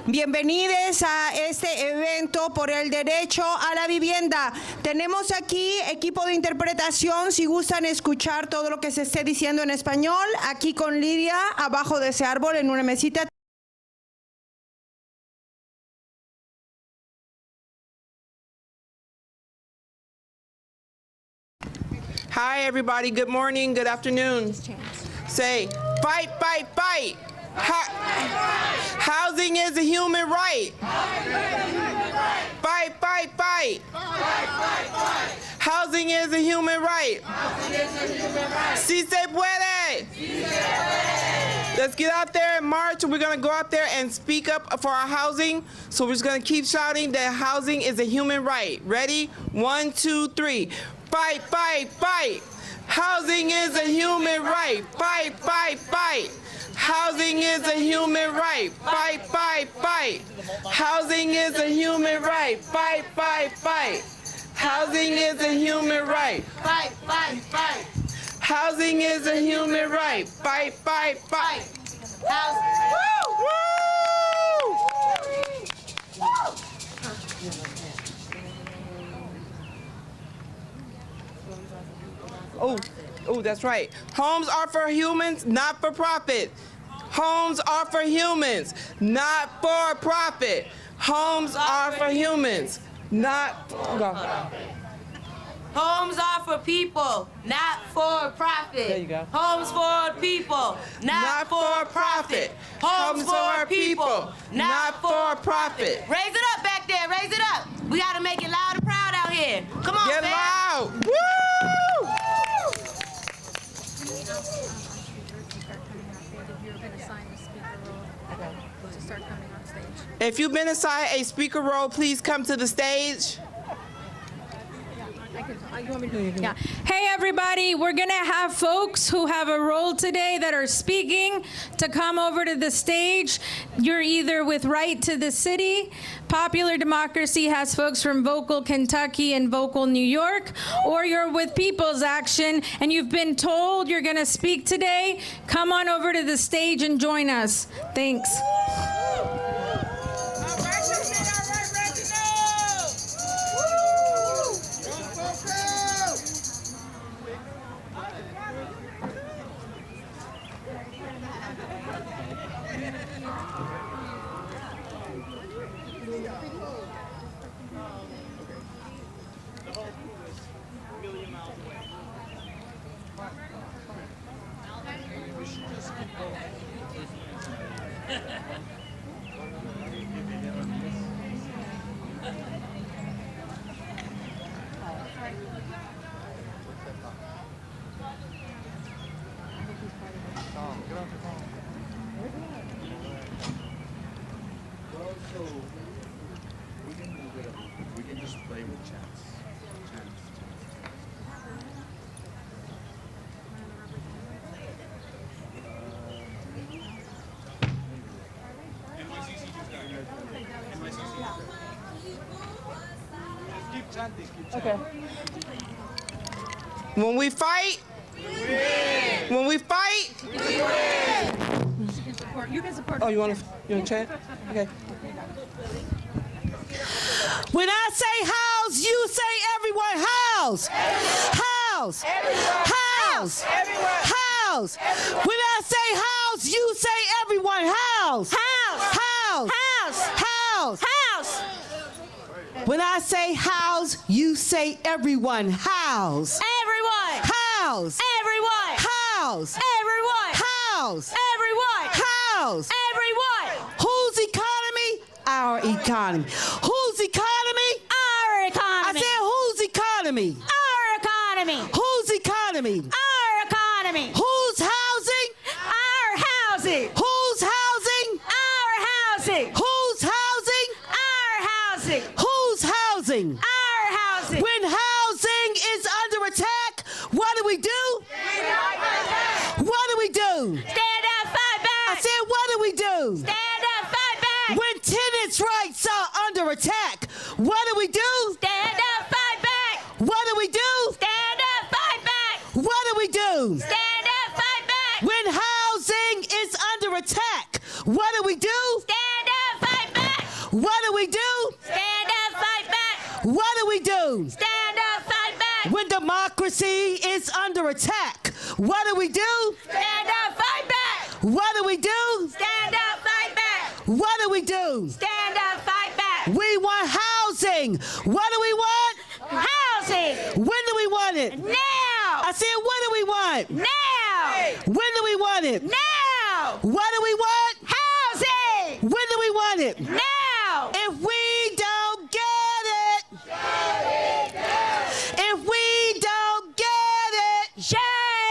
Bienvenidos a este evento por el derecho a la vivienda. Tenemos aquí equipo de interpretación, si gustan escuchar todo lo que se esté diciendo en español, aquí con Lidia, abajo de ese árbol en una mesita. Hi, everybody. Good morning. Good afternoon. Say, fight, fight, fight. Housing is a human right. Fight, fight, fight. Housing is a human right. Si se puede. Let's get out there and march. We're going to go out there and speak up for our housing. So we're just going to keep shouting that housing is a human right. Ready? 1, 2, 3. Fight, fight, fight. Housing is a human right. Fight, fight, fight. Housing is a human right. Fight, fight, fight. Housing is a human right. Fight, fight, fight. Housing is a human right. Fight, fight, fight. Housing is a human right. Fight, fight, fight. Woo! Woo! Oh, that's right. Homes are for humans, not for profit. Homes are for humans, not for profit. Homes are for humans, not for profit. Homes are for people, not for profit. There you go. Homes for people, not for profit. Homes for people, not for profit. Raise it up back there, raise it up. We gotta make it loud and proud out here. Come on, Get fam. loud. Woo! If you've been assigned a speaker role, please come to the stage. Yeah. Hey everybody, we're gonna have folks who have a role today that are speaking to come over to the stage. You're either with Right to the City, Popular Democracy has folks from Vocal Kentucky and Vocal New York, or you're with People's Action and you've been told you're gonna speak today. Come on over to the stage and join us. Thanks. We can just play with chance. Keep chanting, keep chanting. Okay. When we fight, we win. When we fight, we win. You can support. Oh, you want to chant? Okay. When I say house, you say everyone house. House. House. House. When I say house, you say everyone house. House. House. House. House. When I say house, you say everyone house. Everyone. House. Everyone. House. Everyone. House. Everyone. House. Everyone. Whose economy? Our economy. Whose economy? Our I economy. said whose economy? Our economy. Whose economy? Our economy. Whose housing? Our housing. Whose housing? Our housing. Whose housing? Our housing. Whose housing? Our housing. When housing is under attack, what do we do? What do we do? Stand up, fight back. I said, what do we do? Stand up, fight back. When tenants' rights are under attack, what do we do? Stand up, fight back. What do we do? Stand up, fight back. What do we do? Stand up, fight back. When housing is under attack, what do we do? Stand up, fight back. What do we do? Stand up, fight back. What do we do? Stand up, fight back. When democracy is under attack, what do we do? Stand up, fight back. What do we do? Stand up, fight back. What do we do? Stand up, fight back. We want housing. What do we want? Housing. When do we want it? Now. I said, when do we want? Now. When do we want it? Now. What do we want? Housing. When do we want it? Now. If we don't get it, if we don't get it, Shut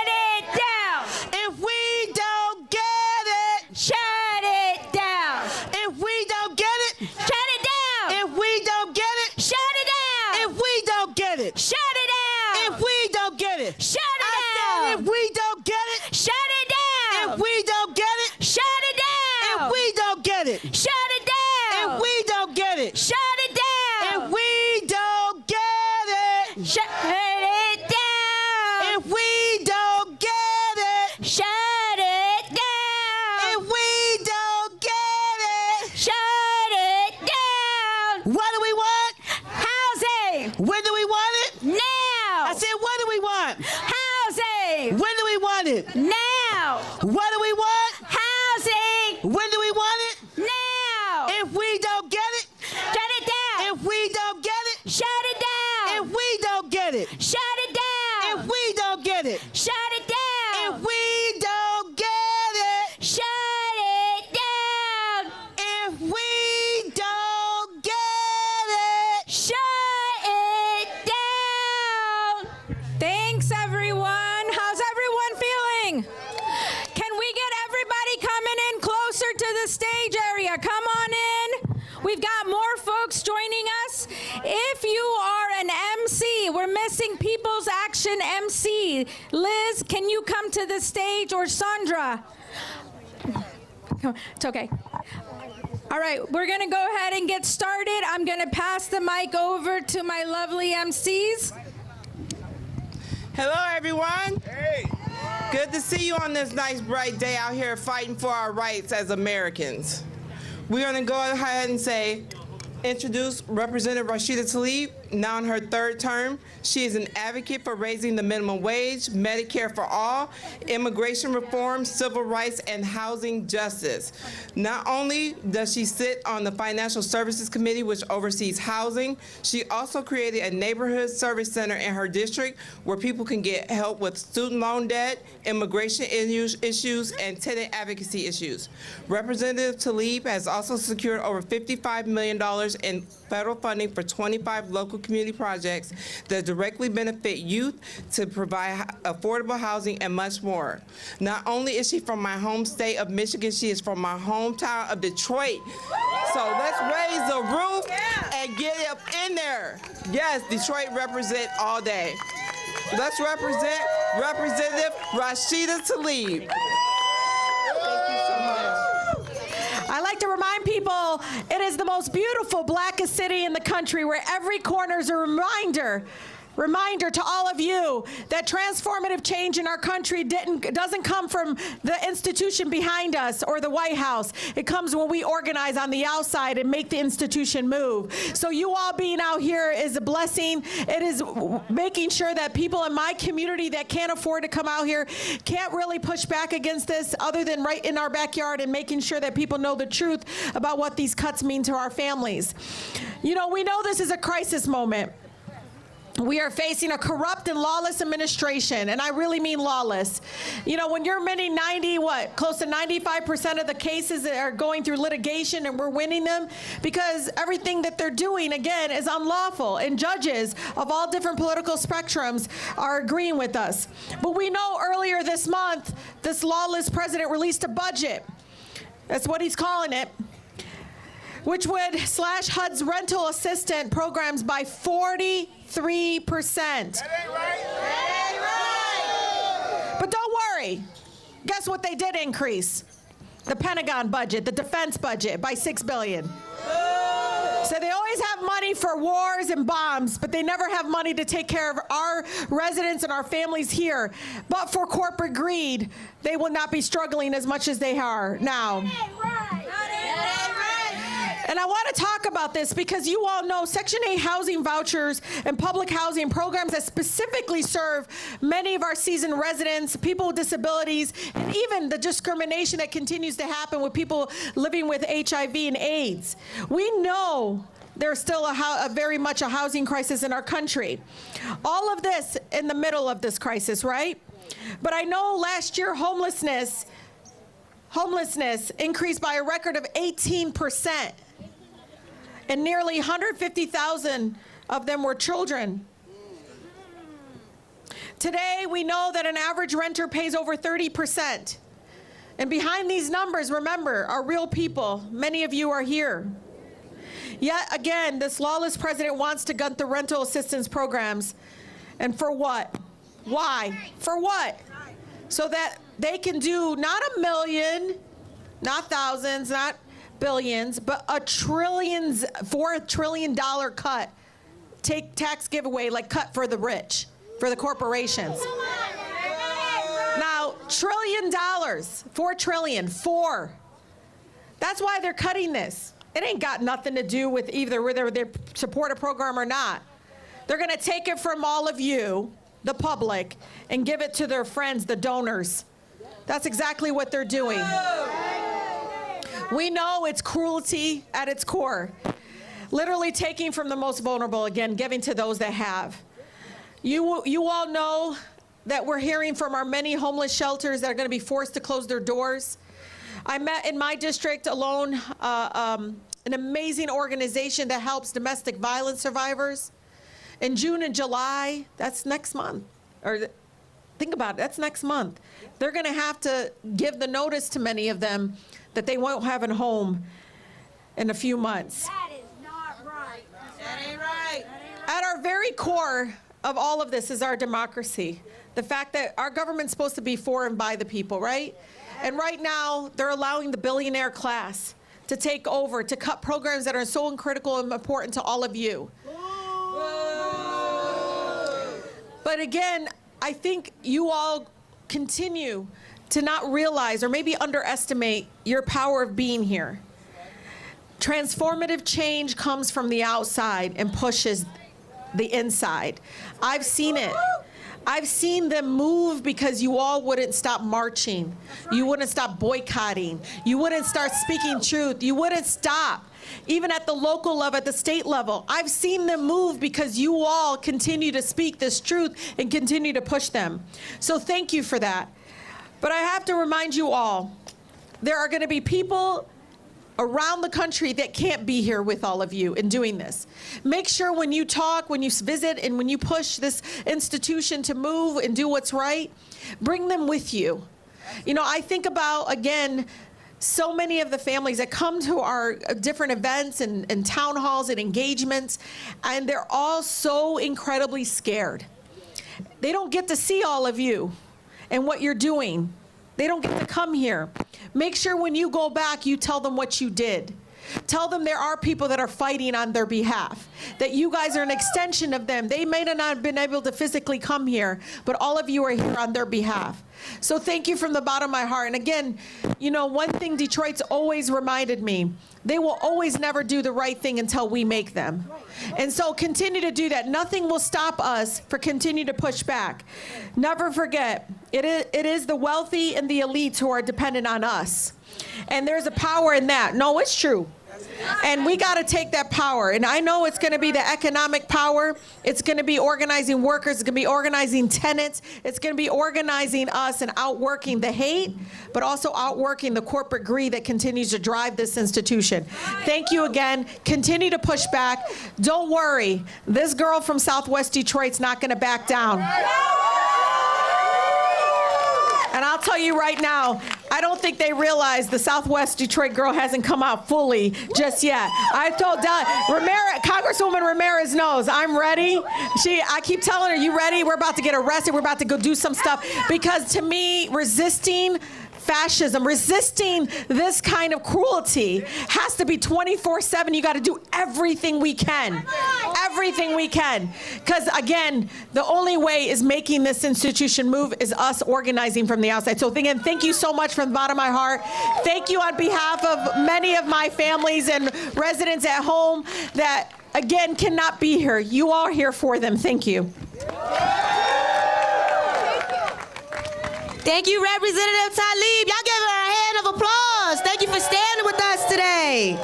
it down. if we don't get it, Shut it down. if we don't get it, Shut it down. if we don't get it, Shut it down. if we don't get it, Shut it down. if we don't get it, Shut I it said down. if we don't get it, Shut it down. if we don't get it, Shut it down. if we don't get it, Shut it down. if we don't get it, Shut it down. if we don't get it, Shut it down. if we don't get it, Shut it down. if we don't get it, Shut it down. what do we want? Housing. When do we want it? Now. I said, what do we want? Housing. When do we want it? Now. What do we want? Housing. When do we want it? Now. If we don't get it, Shut it down. if we don't get it, Shut it down. if we don't get it, Shut it down. if we don't get it, Shut it down. if we don't get it, Shut it down. if we don't get it. Shut it down. Thanks, everyone. How's everyone feeling? Can we get everybody coming in closer to the stage area? Come on in. We've got more folks joining us. If you are an MC, we're missing People's Action MC. Liz, can you come to the stage, or Sandra? It's okay. All right, we're going to go ahead and get started. I'm going to pass the mic over to my lovely MCs. Hello, everyone. Hey. Good to see you on this nice, bright day out here fighting for our rights as Americans. We're going to go ahead and introduce Representative Rashida Tlaib, now in her third term. She is an advocate for raising the minimum wage, Medicare for all, immigration reform, civil rights, and housing justice. Not only does she sit on the Financial Services Committee, which oversees housing, she also created a neighborhood service center in her district where people can get help with student loan debt, immigration issues, and tenant advocacy issues. Representative Tlaib has also secured over $55 million in federal funding for 25 local community projects that directly benefit youth, to provide affordable housing, and much more. Not only is she from my home state of Michigan, she is from my hometown of Detroit. So let's raise the roof and get up in there. Yes, Detroit represent all day. Let's represent Representative Rashida Tlaib. Thank you so much. I like to remind people it is the most beautiful, blackest city in the country, where every corner is a reminder to all of you that transformative change in our country doesn't come from the institution behind us or the White House. It comes when we organize on the outside and make the institution move. So you all being out here is a blessing. It is making sure that people in my community that can't afford to come out here can't really push back against this, other than right in our backyard, and making sure that people know the truth about what these cuts mean to our families. You know, we know this is a crisis moment. We are facing a corrupt and lawless administration, and I really mean lawless. You know, when you're winning close to 95% of the cases that are going through litigation, and we're winning them because everything that they're doing, again, is unlawful, and judges of all different political spectrums are agreeing with us. But we know earlier this month, this lawless president released a budget. That's what he's calling it, which would slash HUD's rental assistant programs by 43%. That ain't right. But don't worry. Guess what they did increase? The Pentagon budget, the defense budget, by $6 billion. So they always have money for wars and bombs, but they never have money to take care of our residents and our families here. But for corporate greed, they will not be struggling as much as they are now. And I I want to talk about this because you all know Section 8 housing vouchers and public housing programs that specifically serve many of our seasoned residents, people with disabilities, and even the discrimination that continues to happen with people living with HIV and AIDS. We know there's still very much a housing crisis in our country. All of this in the middle of this crisis, right? But I know last year homelessness increased by a record of 18%. And nearly 150,000 of them were children. Today, we know that an average renter pays over 30%. And behind these numbers, remember, are real people. Many of you are here. Yet again, this lawless president wants to gut the rental assistance programs. And for what? Why? For what? So that they can do not $1 million, not thousands, not billions, but $4 trillion cut. Take tax giveaway, like cut for the rich, for the corporations. Now, $1 trillion, $4 trillion, four. That's why they're cutting this. It ain't got nothing to do with either whether they support a program or not. They're gonna take it from all of you, the public, and give it to their friends, the donors. That's exactly what they're doing. We know it's cruelty at its core. Literally taking from the most vulnerable, again, giving to those that have. You all know that we're hearing from our many homeless shelters that are going to be forced to close their doors. I met in my district alone an amazing organization that helps domestic violence survivors. In June and July, that's next month. Or think about it, that's next month. They're going to have to give the notice to many of them that they won't have a home in a few months. That is not right. That ain't right. At our very core of all of this is our democracy. The fact that our government's supposed to be for and by the people, right? And right now, they're allowing the billionaire class to take over, to cut programs that are so critical and important to all of you. But again, I think you all continue to not realize or maybe underestimate your power of being here. Transformative change comes from the outside and pushes the inside. I've seen it. I've seen them move because you all wouldn't stop marching. You wouldn't stop boycotting. You wouldn't start speaking truth. You wouldn't stop. Even at the local level, at the state level, I've seen them move because you all continue to speak this truth and continue to push them. So thank you for that. But I have to remind you all, there are going to be people around the country that can't be here with all of you in doing this. Make sure when you talk, when you visit, and when you push this institution to move and do what's right, bring them with you. You know, I think about, again, so many of the families that come to our different events and town halls and engagements, and they're all so incredibly scared. They don't get to see all of you and what you're doing. They don't get to come here. Make sure when you go back, you tell them what you did. Tell them there are people that are fighting on their behalf, that you guys are an extension of them. They may not have been able to physically come here, but all of you are here on their behalf. So thank you from the bottom of my heart. And again, you know, one thing Detroit's always reminded me, they will always never do the right thing until we make them. And so continue to do that. Nothing will stop us for continue to push back. Never forget, it is the wealthy and the elites who are dependent on us. And there's a power in that. No, it's true. And we got to take that power. And I know it's going to be the economic power. It's going to be organizing workers. It's going to be organizing tenants. It's going to be organizing us and outworking the hate, but also outworking the corporate greed that continues to drive this institution. Thank you again. Continue to push back. Don't worry. This girl from Southwest Detroit's not going to back down. And I'll tell you right now, I don't think they realize the Southwest Detroit girl hasn't come out fully just yet. I told Congresswoman Ramirez knows I'm ready. I keep telling her, you ready? We're about to get arrested. We're about to go do some stuff. Because to me, resisting fascism, resisting this kind of cruelty has to be 24/7. You got to do everything we can. Everything we can. Because again, the only way is making this institution move is us organizing from the outside. So again, thank you so much from the bottom of my heart. Thank you on behalf of many of my families and residents at home that, again, cannot be here. You are here for them. Thank you. Thank you, Representative Tlaib. Y'all give her a hand of applause. Thank you for standing with us today.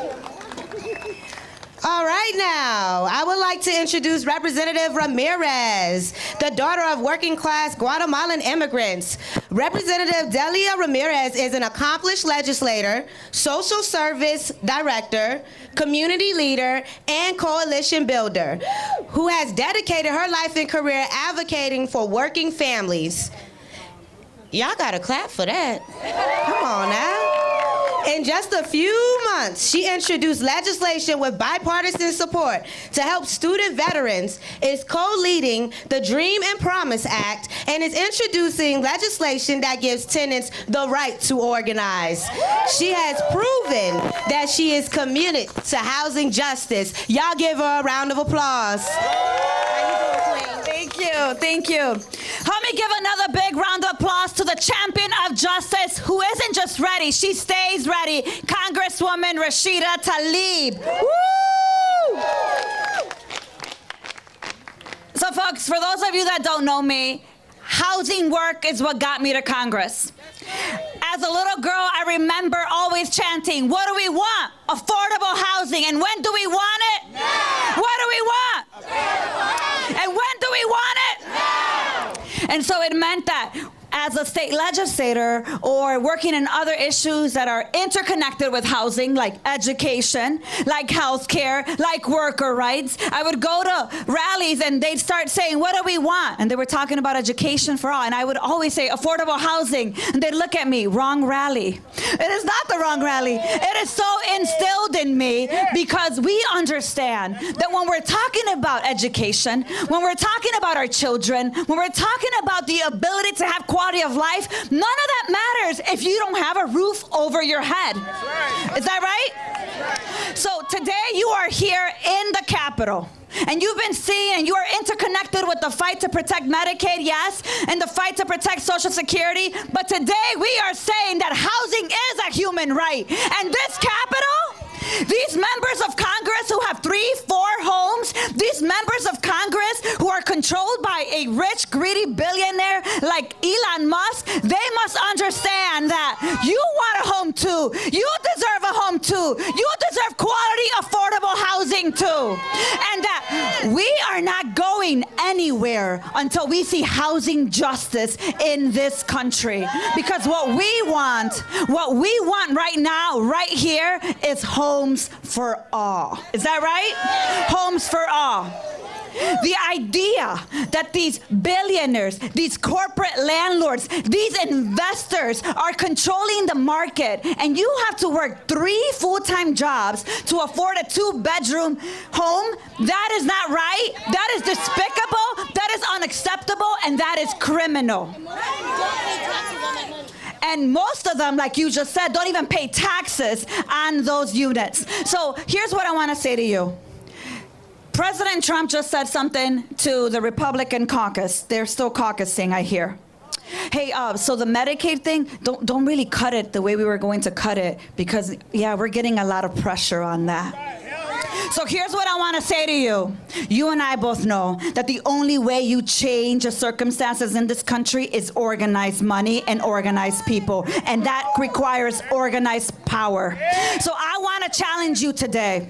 All right, now, I would like to introduce Representative Ramirez, the daughter of working-class Guatemalan immigrants. Representative Delia Ramirez is an accomplished legislator, social service director, community leader, and coalition builder who has dedicated her life and career advocating for working families. Y'all gotta clap for that. Come on now. In just a few months, she introduced legislation with bipartisan support to help student veterans, is co-leading the Dream and Promise Act, and is introducing legislation that gives tenants the right to organize. She has proven that she is committed to housing justice. Y'all give her a round of applause. Thank you, thank you. Help me give another big round of applause to the champion of justice who isn't just ready, she stays ready, Congresswoman Rashida Tlaib. Woo! So folks, for those of you that don't know me, housing work is what got me to Congress. As a little girl, I remember always chanting, what do we want? Affordable housing. And when do we want it? Now. What do we want? And when do we want it? Now. And so it meant that as a state legislator or working in other issues that are interconnected with housing, like education, like healthcare, like worker rights, I would go to rallies and they'd start saying, what do we want? And they were talking about education for all. And I would always say affordable housing. And they'd look at me, wrong rally. It is not the wrong rally. It is so instilled in me because we understand that when we're talking about education, when we're talking about our children, when we're talking about the ability to have quality of life, none of that matters if you don't have a roof over your head. Is that right? So today you are here in the Capitol. And you've been seeing, and you are interconnected with the fight to protect Medicaid, yes, and the fight to protect Social Security. But today we are saying that housing is a human right. And this Capitol, these members of Congress who have 3, 4 homes, these members of Congress who are controlled by a rich, greedy billionaire like Elon Musk, they must understand that you want a home too. You deserve a home too. You deserve quality, affordable housing too. And that we are not going anywhere until we see housing justice in this country. Because what we want right now, right here, is homes for all. Is that right? Homes for all. The idea that these billionaires, these corporate landlords, these investors are controlling the market and you have to work 3 full-time jobs to afford a 2-bedroom home, that is not right. That is despicable. That is unacceptable. And that is criminal. And most of them, like you just said, don't even pay taxes on those units. So here's what I want to say to you. President Trump just said something to the Republican caucus. They're still caucusing, I hear. Hey, so the Medicaid thing, don't really cut it the way we were going to cut it because, yeah, we're getting a lot of pressure on that. So here's what I want to say to you. You and I both know that the only way you change the circumstances in this country is organized money and organized people. And that requires organized power. So I want to challenge you today.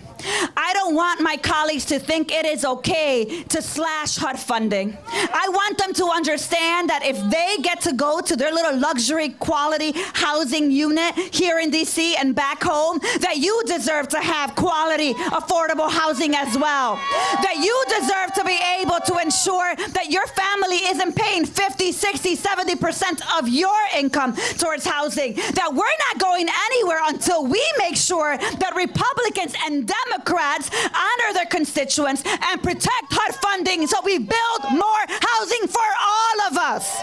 I don't want my colleagues to think it is okay to slash HUD funding. I want them to understand that if they get to go to their little luxury quality housing unit here in DC and back home, that you deserve to have quality, affordable housing as well. That you deserve to be able to ensure that your family isn't paying 50, 60, 70% of your income towards housing. That we're not going anywhere until we make sure that Republicans and Democrats honor their constituents and protect HUD funding so we build more housing for all of us.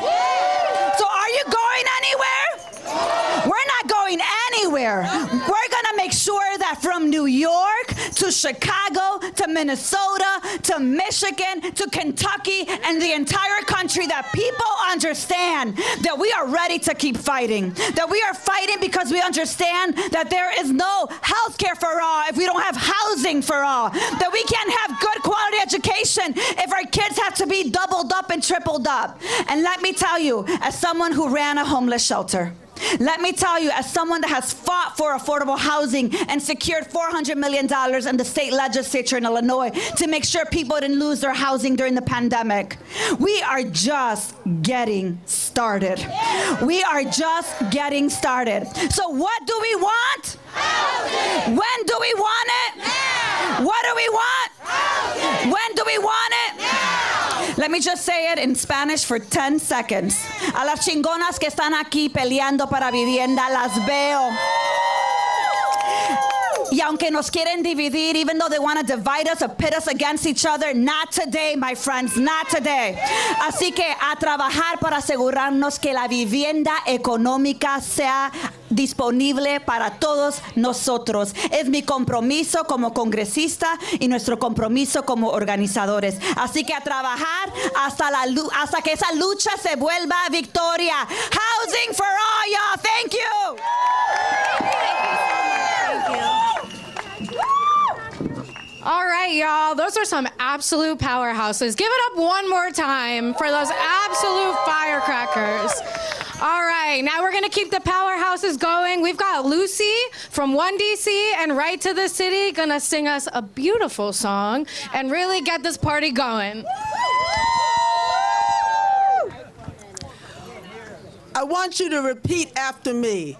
So are you going anywhere? to Chicago, to Minnesota, to Michigan, to Kentucky, and the entire country, that people understand that we are ready to keep fighting. That we are fighting because we understand that there is no health care for all if we don't have housing for all. That we can't have good quality education if our kids have to be doubled up and tripled up. And let me tell you, as someone who ran a homeless shelter, let me tell you, as someone that has fought for affordable housing and secured $400 million in the state legislature in Illinois to make sure people didn't lose their housing during the pandemic, we are just getting started. We are just getting started. So what do we want? Housing. When do we want it? Now. What do we want? Housing. When do we want it? Now. Let me just say it in Spanish for 10 seconds. A las chingonas que están aquí peleando para vivienda, las veo. Y aunque nos quieren dividir, even though they want to divide us or pit us against each other, not today, my friends, not today. Así que a trabajar para asegurarnos que la vivienda económica sea disponible para todos nosotros. Es mi compromiso como congresista y nuestro compromiso como organizadores. Así que a trabajar hasta que esa lucha se vuelva victoria. Housing for all, y'all. Thank you. All right, y'all. Those are some absolute powerhouses. Give it up one more time for those absolute firecrackers. All right, now we're going to keep the powerhouses going. We've got Lucy from 1DC and Right to the City going to sing us a beautiful song and really get this party going. I want you to repeat after me.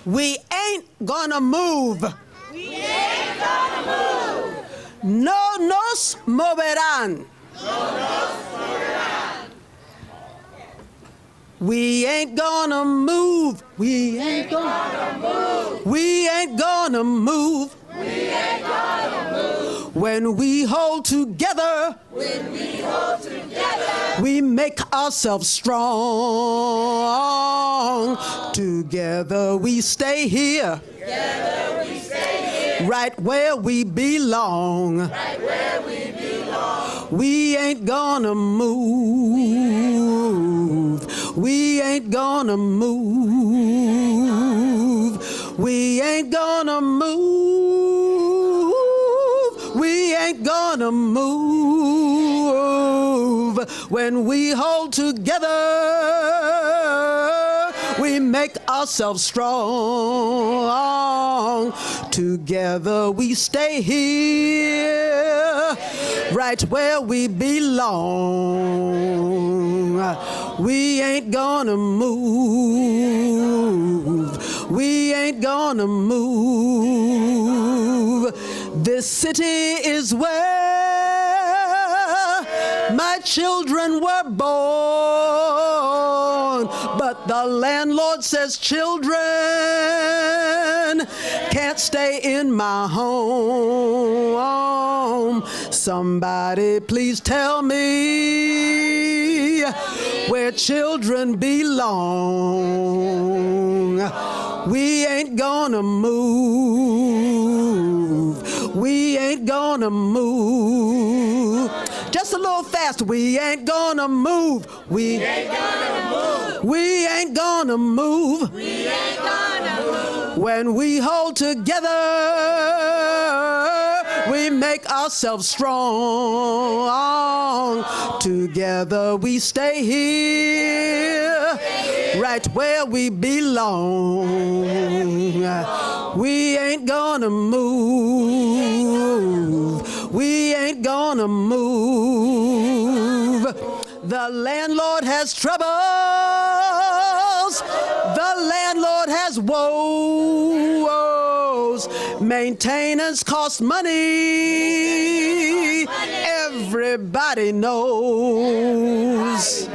We ain't gonna move. We ain't gonna move. No nos moverán. No nos moverán. We ain't gonna move. We ain't gonna move. We ain't gonna move. We ain't gonna move. When we hold together, when we hold together, we make ourselves strong. Together we stay here. Together we stay here. Right where we belong. Right where we belong. We ain't gonna move. We ain't gonna move. We ain't gonna move. We ain't gonna move. When we hold together, we make ourselves strong. Together we stay here, right where we belong. We ain't gonna move. We ain't gonna move. This city is where my children were born, but the landlord says children can't stay in my home. Somebody please tell me where children belong. We ain't gonna move. We ain't gonna move. Just a little faster. We ain't gonna move. We ain't gonna move. We ain't gonna move. We ain't gonna move. When we hold together, we make ourselves strong. Together we stay here, right where we belong. We ain't gonna move. We ain't gonna move. The landlord has troubles. The landlord has woes. Maintenance costs money. Everybody knows.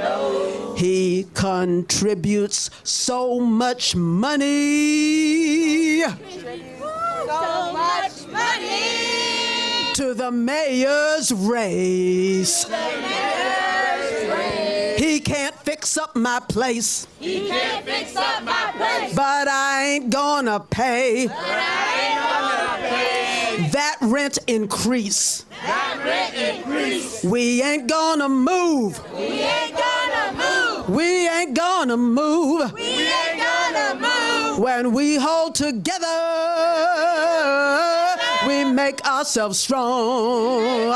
He contributes so much money. So much money to the mayor's race. He can't fix up my place. He can't fix up my place. But I ain't gonna pay. But I ain't gonna pay. that rent increase. That rent increase. We ain't gonna move. We ain't gonna move. We ain't gonna move. We ain't gonna move. When we hold together, we make ourselves strong.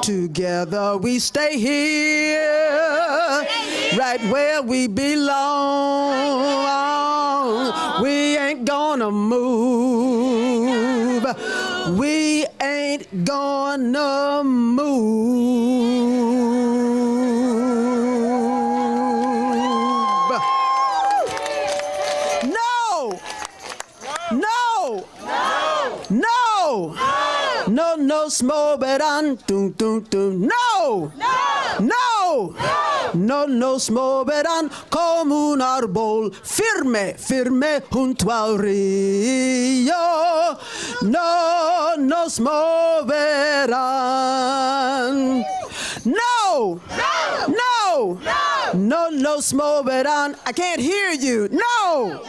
Together we stay here, right where we belong. We ain't gonna move. We ain't gonna move. No small beran, tum tum tum. No, no small beran como un árbol firme, firme junto al río. No small beran. No small beran. I can't hear you. No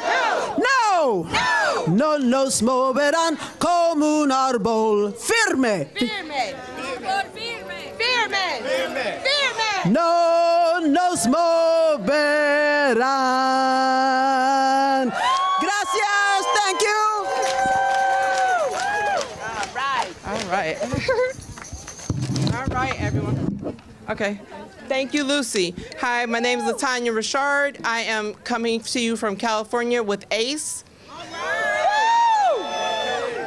small beran como un árbol firme. No small beran. Gracias. Thank you. All right. All right, everyone. Okay. Thank you, Lucy. Hi, my name is LaTanya Richard. I am coming to you from California with ACE.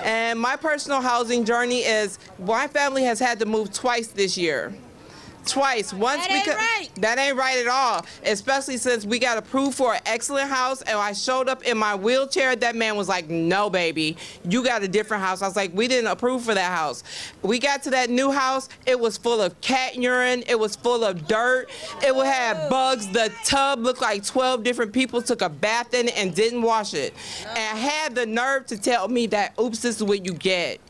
And my personal housing journey is, my family has had to move twice this year. Twice. Once That ain't because right. that ain't right at all. Especially since we got approved for an excellent house, and I showed up in my wheelchair. That man was like, "No, baby, you got a different house." I was like, "We didn't approve for that house." We got to that new house. It was full of cat urine. It was full of dirt. It would have bugs. The tub looked like 12 different people took a bath in it and didn't wash it. And had the nerve to tell me that, "Oops, this is what you get."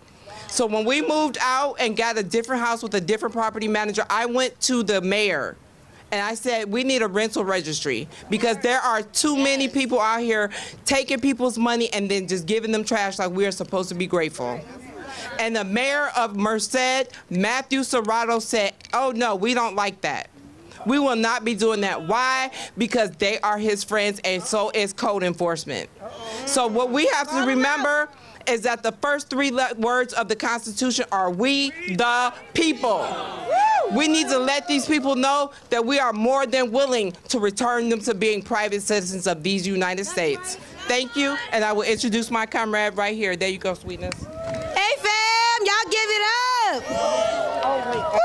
So when we moved out and got a different house with a different property manager, I went to the mayor and I said, we need a rental registry because there are too many people out here taking people's money and then just giving them trash like we are supposed to be grateful. And the mayor of Merced, Matthew Serrato, said, "Oh no, we don't like that. We will not be doing that." Why? Because they are his friends and so is code enforcement. So what we have to remember is that the first three words of the Constitution are "we the people." We need to let these people know that we are more than willing to return them to being private citizens of these United States. Thank you, and I will introduce my comrade right here. There you go, sweetness. Hey, fam, y'all give it up. Woo!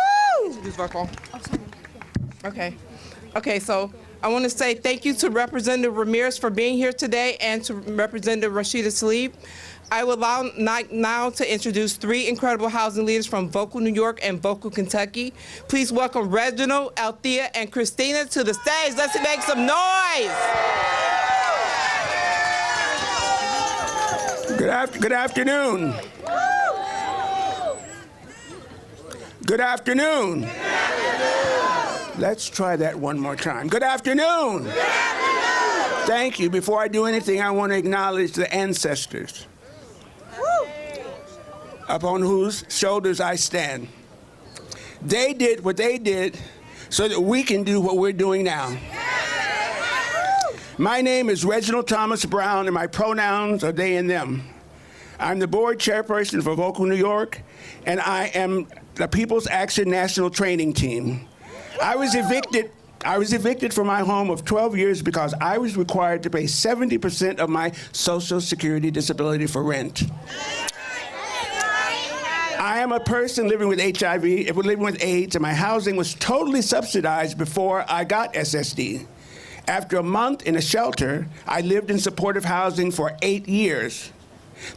Okay, so I want to say thank you to Representative Ramirez for being here today and to Representative Rashida Tlaib. I would like now to introduce three incredible housing leaders from Vocal, New York and Vocal, Kentucky. Please welcome Reginald, Althea, and Christina to the stage. Let's make some noise. Good afternoon. Good afternoon. Let's try that one more time. Good afternoon. Thank you. Before I do anything, I want to acknowledge the ancestors upon whose shoulders I stand. They did what they did so that we can do what we're doing now. My name is Reginald Thomas Brown, and my pronouns are they and them. I'm the board chairperson for Vocal New York, and I am the People's Action National Training Team. I was evicted from my home of 12 years because I was required to pay 70% of my Social Security disability for rent. I am a person living with HIV, living with AIDS, and my housing was totally subsidized before I got SSD. After a month in a shelter, I lived in supportive housing for 8 years.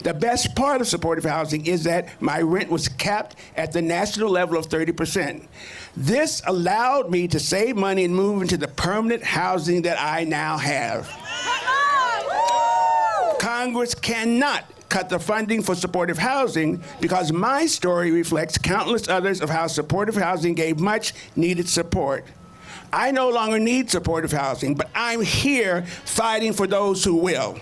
The best part of supportive housing is that my rent was capped at the national level of 30%. This allowed me to save money and move into the permanent housing that I now have. Congress cannot cut the funding for supportive housing because my story reflects countless others of how supportive housing gave much needed support. I no longer need supportive housing, but I'm here fighting for those who will.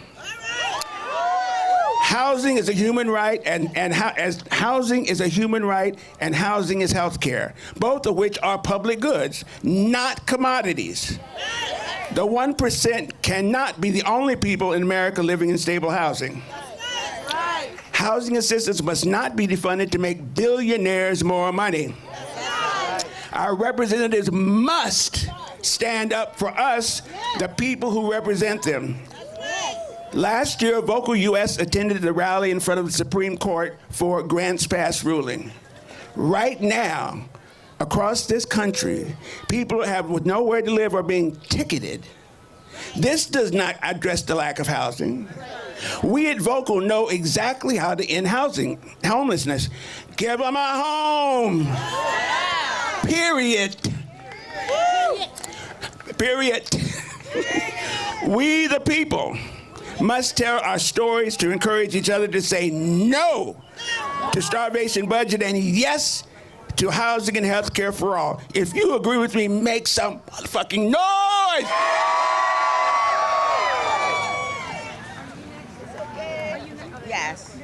Housing is a human right, as housing is a human right, and housing is health care, both of which are public goods, not commodities. The 1% cannot be the only people in America living in stable housing. Housing assistance must not be defunded to make billionaires more money. Our representatives must stand up for us, the people who represent them. Last year, Vocal US attended the rally in front of the Supreme Court for Grants Pass ruling. Right now, across this country, people with nowhere to live are being ticketed. This does not address the lack of housing. We at Vocal know exactly how to end homelessness. Give them a home. Period. Period. We, the people, must tell our stories to encourage each other to say no to starvation budget and yes to housing and health care for all. If you agree with me, make some motherfucking noise! Yes.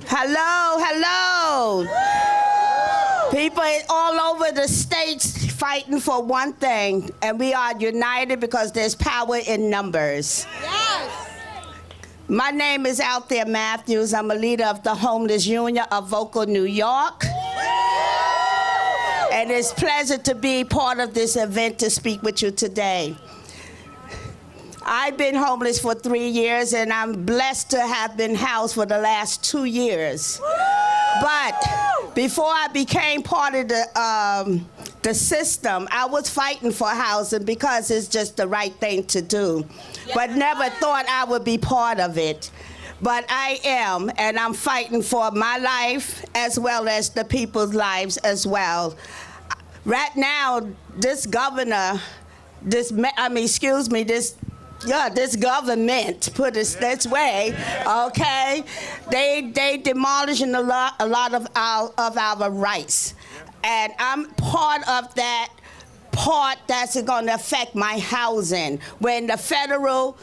Hello. People all over the states fighting for one thing, and we are united because there's power in numbers. Yes. My name is Althea Matthews. I'm a leader of the Homeless Union of Vocal New York. And it's a pleasure to be part of this event to speak with you today. I've been homeless for 3 years, and I'm blessed to have been housed for the last 2 years. But before I became part of the system, I was fighting for housing because it's just the right thing to do. But never thought I would be part of it. But I am, and I'm fighting for my life as well as the people's lives as well. Right now, this governor, this government, put it this way, okay? They demolishing a lot of our rights. And I'm part of that part that's going to affect my housing when the federal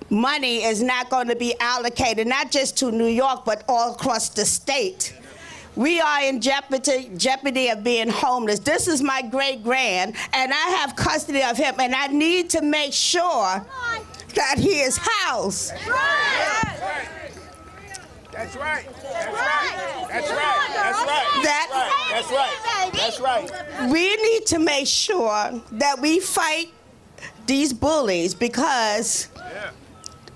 money is not going to be allocated, not just to New York, but all across the state. We are in jeopardy of being homeless. This is my great-grand, and I have custody of him, and I need to make sure that he is housed. That's right. That's right. That's right. That's right. We need to make sure that we fight these bullies because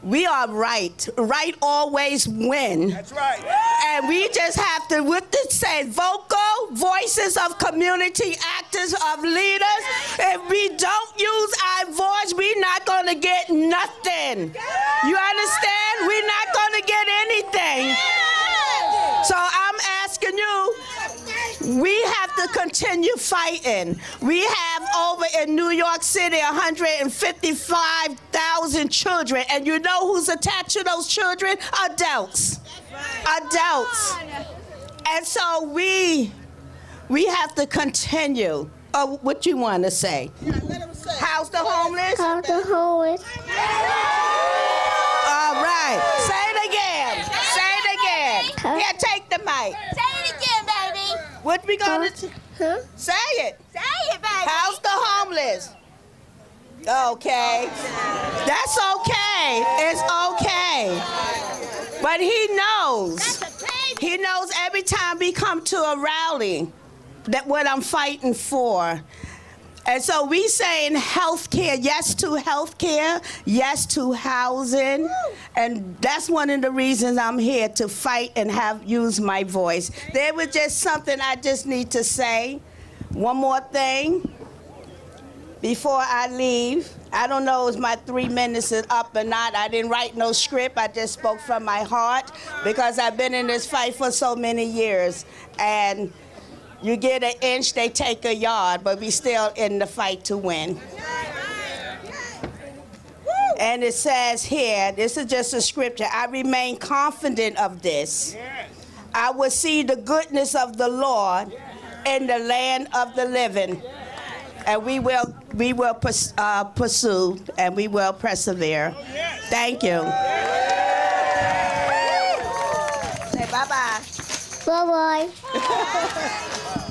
we are right. Right always win. That's right. And we just have to, what it say, vocal voices of community actors, of leaders. If we don't use our voice, we're not going to get nothing. You understand? We're not going to get anything. So I'm asking you, we have to continue fighting. We have over in New York City 155,000 children. And you know who's attached to those children? Adults. Adults. And so we have to continue. What you want to say? House the homeless? House the homeless. All right. Say it again. Say it again. Here, take the mic. Say it again, baby. What we gonna say it? Say it, baby. House the homeless. Okay. That's okay. It's okay. But he knows. He knows every time we come to a rally that what I'm fighting for. And so we saying health care, yes to health care, yes to housing. And that's one of the reasons I'm here, to fight and use my voice. There was just something I just need to say. One more thing before I leave. I don't know if my 3 minutes is up or not. I didn't write no script. I just spoke from my heart because I've been in this fight for so many years. And you get an inch, they take a yard, but we still in the fight to win. And it says here, this is just a scripture, I remain confident of this. I will see the goodness of the Lord in the land of the living. And we will pursue and we will persevere. Thank you. bye-bye. Bye-bye.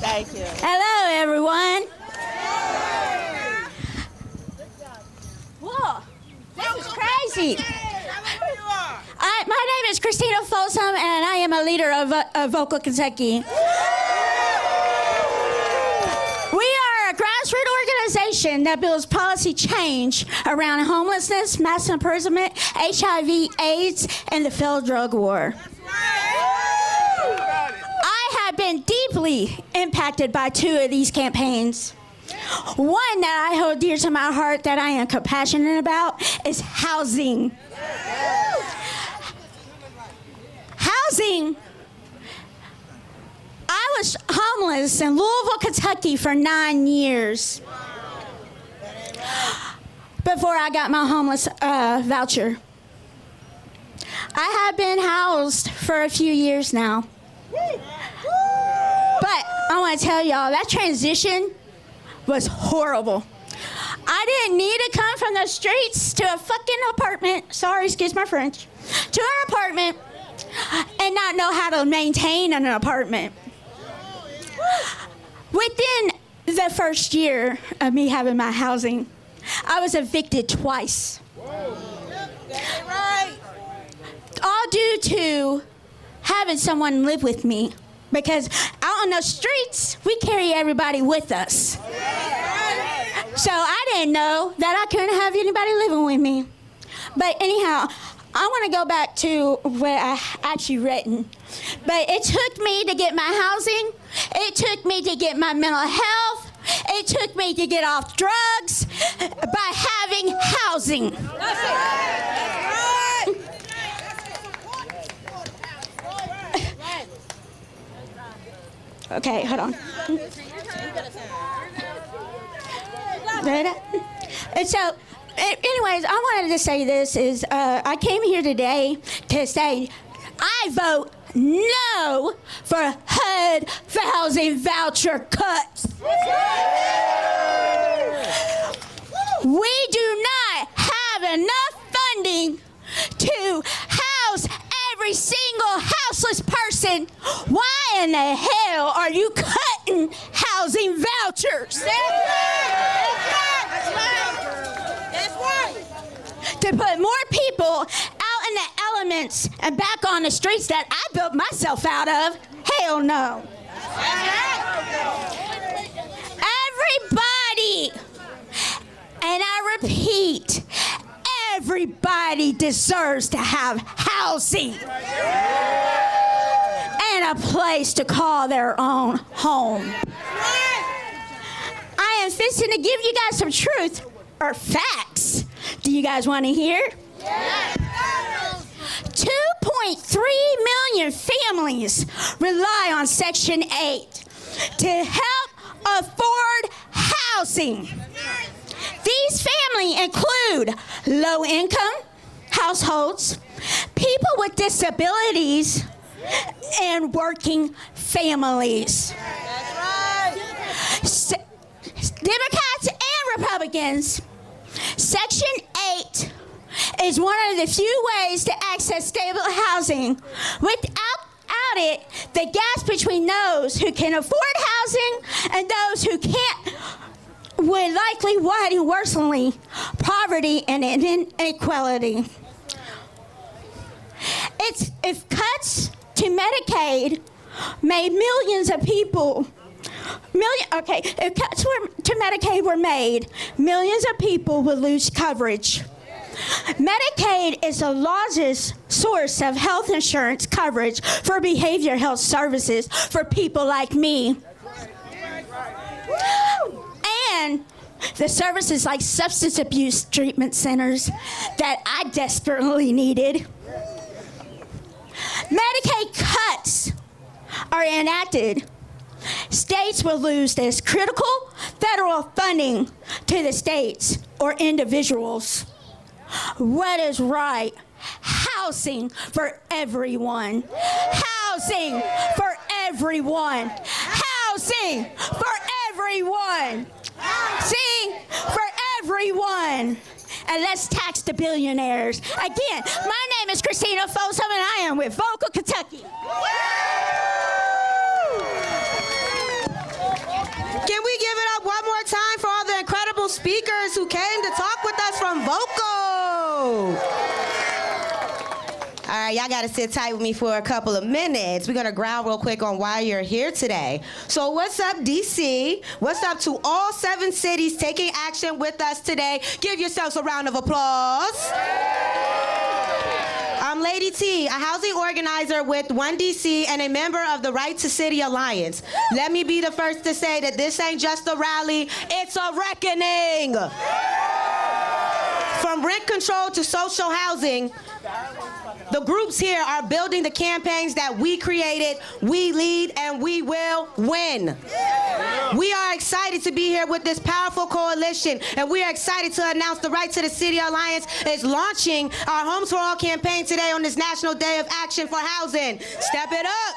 Thank you. Hello, everyone. Whoa, this is crazy. My name is Christina Folsom, and I am a leader of Vocal Kentucky. We are a grassroots organization that builds policy change around homelessness, mass imprisonment, HIV, AIDS, and the failed drug war. I have been deeply impacted by two of these campaigns. One that I hold dear to my heart that I am compassionate about is housing. Housing. I was homeless in Louisville, Kentucky for 9 years before I got my homeless voucher. I have been housed for a few years now. But I want to tell y'all, that transition was horrible. I didn't need to come from the streets to a fucking apartment, sorry, excuse my French, to an apartment and not know how to maintain an apartment. Within the first year of me having my housing, I was evicted twice. All due to having someone live with me. Because out on the streets, we carry everybody with us. So I didn't know that I couldn't have anybody living with me. But anyhow, I want to go back to what I actually written. But it took me to get my housing. It took me to get my mental health. It took me to get off drugs by having housing. Okay, hold on. And so, anyways, I wanted to say this is I came here today to say I vote no for HUD housing voucher cuts. We do not have enough funding to house every single houseless person. Why in the hell are you cutting housing vouchers? To put more people out in the elements and back on the streets that I built myself out of? Hell no. Everybody, and I repeat, everybody deserves to have housing and a place to call their own home. I am fixing to give you guys some truth or facts. Do you guys want to hear? 2.3 million families rely on Section 8 to help afford housing. These families include low-income households, people with disabilities, and working families. Democrats and Republicans, Section 8 is one of the few ways to access stable housing. Without it, the gaps between those who can afford housing and those who can't would likely widen worsening poverty and inequality. If cuts to Medicaid made millions of people, if cuts to Medicaid were made, millions of people would lose coverage. Medicaid is the largest source of health insurance coverage for behavioral health services for people like me. And the services like substance abuse treatment centers that I desperately needed. Medicaid cuts are enacted. States will lose this critical federal funding to the states or individuals. What is right? Housing for everyone. Housing for everyone. Housing for everyone. Housing for everyone. and let's tax the billionaires. Again, my name is Christina Folsom, and I am with Vocal Kentucky. Can we give it up one more time for all the incredible speakers who came to talk with us from Vocal? All right, y'all gotta sit tight with me for a couple of minutes. We're gonna ground real quick on why you're here today. So what's up, DC? What's up to all 7 cities taking action with us today? Give yourselves a round of applause. I'm Lady T, a housing organizer with One DC and a member of the Right to City Alliance. Let me be the first to say that this ain't just a rally, it's a reckoning. From rent control to social housing, the groups here are building the campaigns that we created, we lead, and we will win. We are excited to be here with this powerful coalition, and we are excited to announce the Right to the City Alliance is launching our Homes for All campaign today on this National Day of Action for Housing. Step it up.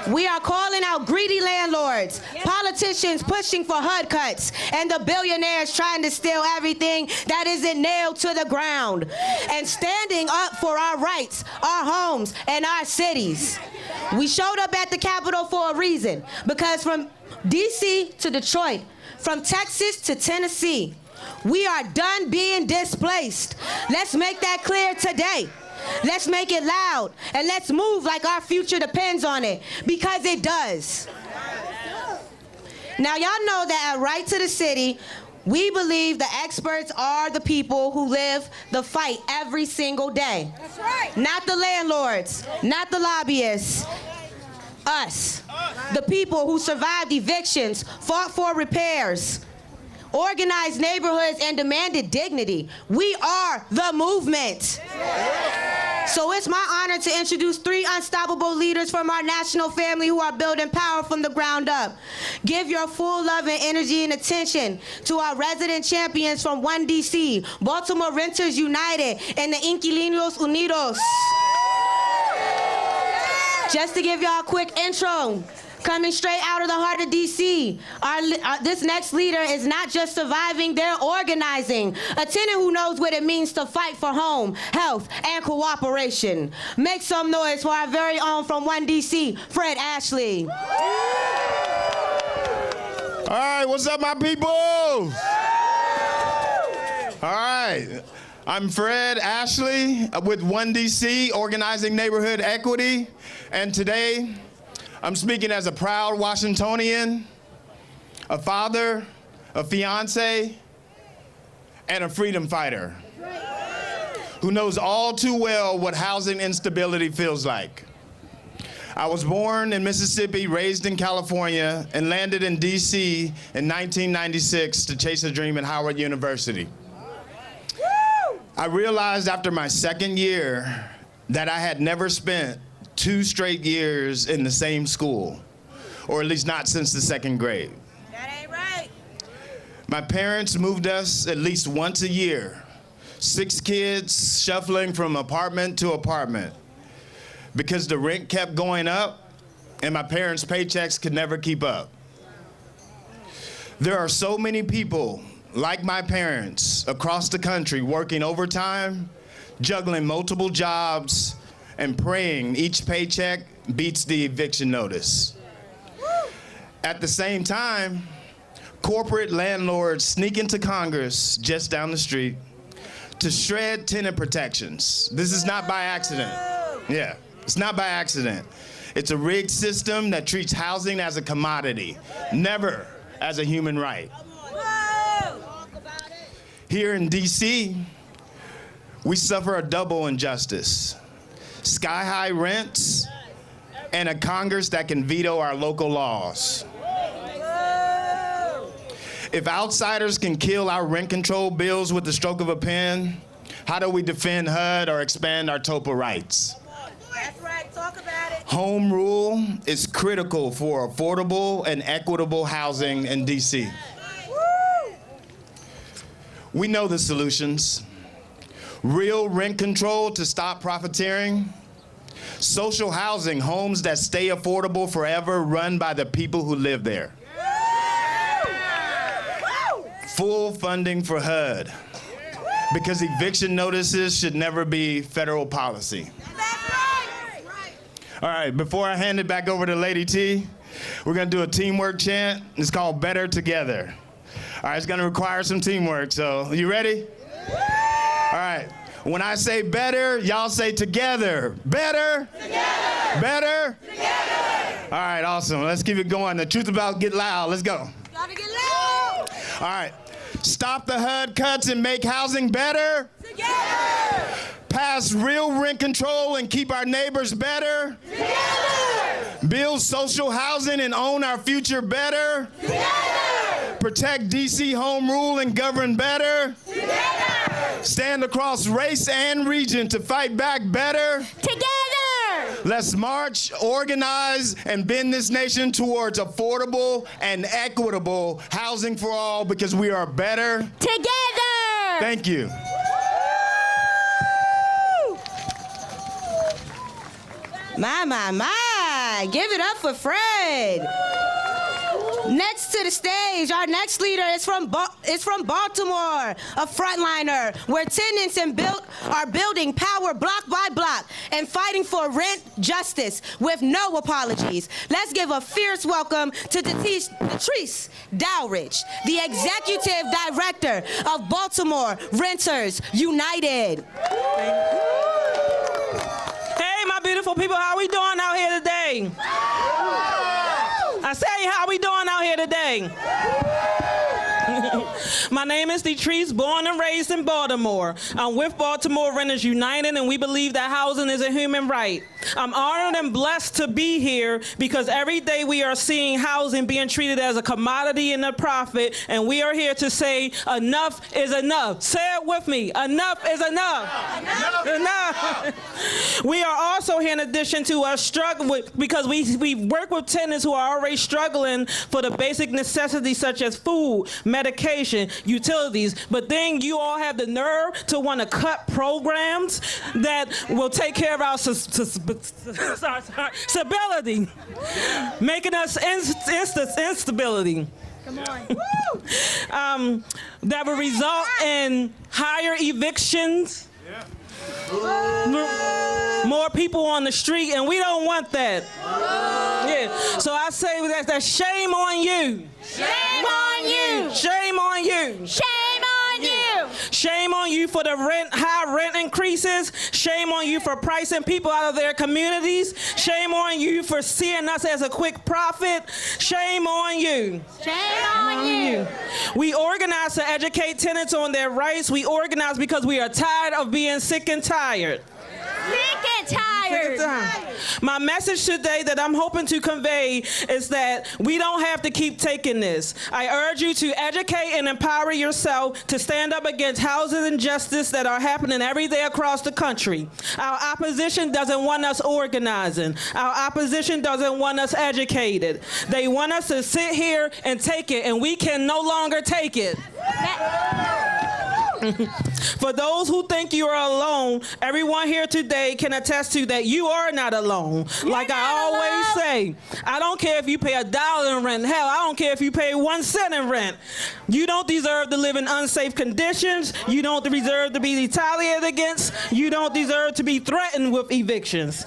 We are calling out greedy landlords, politicians pushing for HUD cuts, and the billionaires trying to steal everything that isn't nailed to the ground, and standing up for our rights, our homes, and our cities. We showed up at the Capitol for a reason, because from DC to Detroit, from Texas to Tennessee, we are done being displaced. Let's make that clear today. Let's make it loud, and let's move like our future depends on it, because it does. Now, y'all know that at Right to the City, we believe the experts are the people who live the fight every single day. That's right. Not the landlords, not the lobbyists. Us, the people who survived evictions, fought for repairs, organized neighborhoods, and demanded dignity. We are the movement. So it's my honor to introduce 3 unstoppable leaders from our national family who are building power from the ground up. Give your full love and energy and attention to our resident champions from One DC, Baltimore Renters United, and the Inquilinos Unidos. Just to give y'all a quick intro, coming straight out of the heart of DC, this next leader is not just surviving, they're organizing. A tenant who knows what it means to fight for home, health, and cooperation. Make some noise for our very own from One DC, Fred Ashley. All right, what's up, my people? All right, I'm Fred Ashley with One DC, organizing neighborhood equity, and today, I'm speaking as a proud Washingtonian, a father, a fiance, and a freedom fighter who knows all too well what housing instability feels like. I was born in Mississippi, raised in California, and landed in DC in 1996 to chase a dream at Howard University. I realized after my second year that I had never spent 2 straight years in the same school, or at least not since the 2nd grade. That ain't right. My parents moved us at least once a year, 6 kids shuffling from apartment to apartment, because the rent kept going up and my parents' paychecks could never keep up. There are so many people like my parents across the country working overtime, juggling multiple jobs, and praying each paycheck beats the eviction notice. At the same time, corporate landlords sneak into Congress just down the street to shred tenant protections. This is not by accident. Yeah, it's not by accident. It's a rigged system that treats housing as a commodity, never as a human right. Here in DC, we suffer a double injustice. Sky-high rents, and a Congress that can veto our local laws. If outsiders can kill our rent control bills with the stroke of a pen, how do we defend HUD or expand our TOPA rights? That's right, talk about it. Home rule is critical for affordable and equitable housing in DC. We know the solutions. Real rent control to stop profiteering, social housing, homes that stay affordable forever, run by the people who live there. full funding for HUD, because eviction notices should never be federal policy. All right, before I hand it back over to Lady T, we're gonna do a teamwork chant. It's called Better Together. All right, it's gonna require some teamwork, so you ready? All right, when I say better, y'all say together. Better? Together! Better? Together! All right, awesome, let's keep it going. The truth about to get loud, let's go. Gotta get loud. All right, stop the HUD cuts and make housing better. Together. Pass real rent control and keep our neighbors better. Together. Build social housing and own our future better. Together. Protect DC home rule and govern better. Together. Stand across race and region to fight back better. Together. Let's march, organize, and bend this nation towards affordable and equitable housing for all, because we are better Together. Thank you. My. Give it up for Fred. Next to the stage, our next leader is from Baltimore, a frontliner where tenants are building power block by block and fighting for rent justice with no apologies. Let's give a fierce welcome to Latrice Dowrich, the executive director of Baltimore Renters United. Hey, my beautiful people, how we doing out here today? I say, how we doing out here today? My name is Latrice, born and raised in Baltimore. I'm with Baltimore Renters United, and we believe that housing is a human right. I'm honored and blessed to be here because every day we are seeing housing being treated as a commodity and a profit, and we are here to say enough is enough. Say it with me, enough is enough. Enough. We are also here in addition to us struggling because we work with tenants who are already struggling for the basic necessities such as food, medication, utilities, but then you all have the nerve to want to cut programs that will take care of our stability, making us instability. Come on. That will result in higher evictions, more people on the street, and we don't want that. Yeah. So I say that shame on you. Shame on you. Shame on you. Shame on you. Shame on you for the high rent increases. Shame on you for pricing people out of their communities. Shame on you for seeing us as a quick profit. Shame on you. Shame on you. We organize to educate tenants on their rights. We organize because we are tired of being sick and tired. Sick and tired. My message today that I'm hoping to convey is that we don't have to keep taking this. I urge you to educate and empower yourself to stand up against housing injustice that are happening every day across the country. Our opposition doesn't want us organizing. Our opposition doesn't want us educated. They want us to sit here and take it, and we can no longer take it. For those who think you are alone, everyone here today can attest to that you are not alone. Like I always say, I don't care if you pay $1 in rent. Hell, I don't care if you pay 1 cent in rent. You don't deserve to live in unsafe conditions. You don't deserve to be retaliated against. You don't deserve to be threatened with evictions.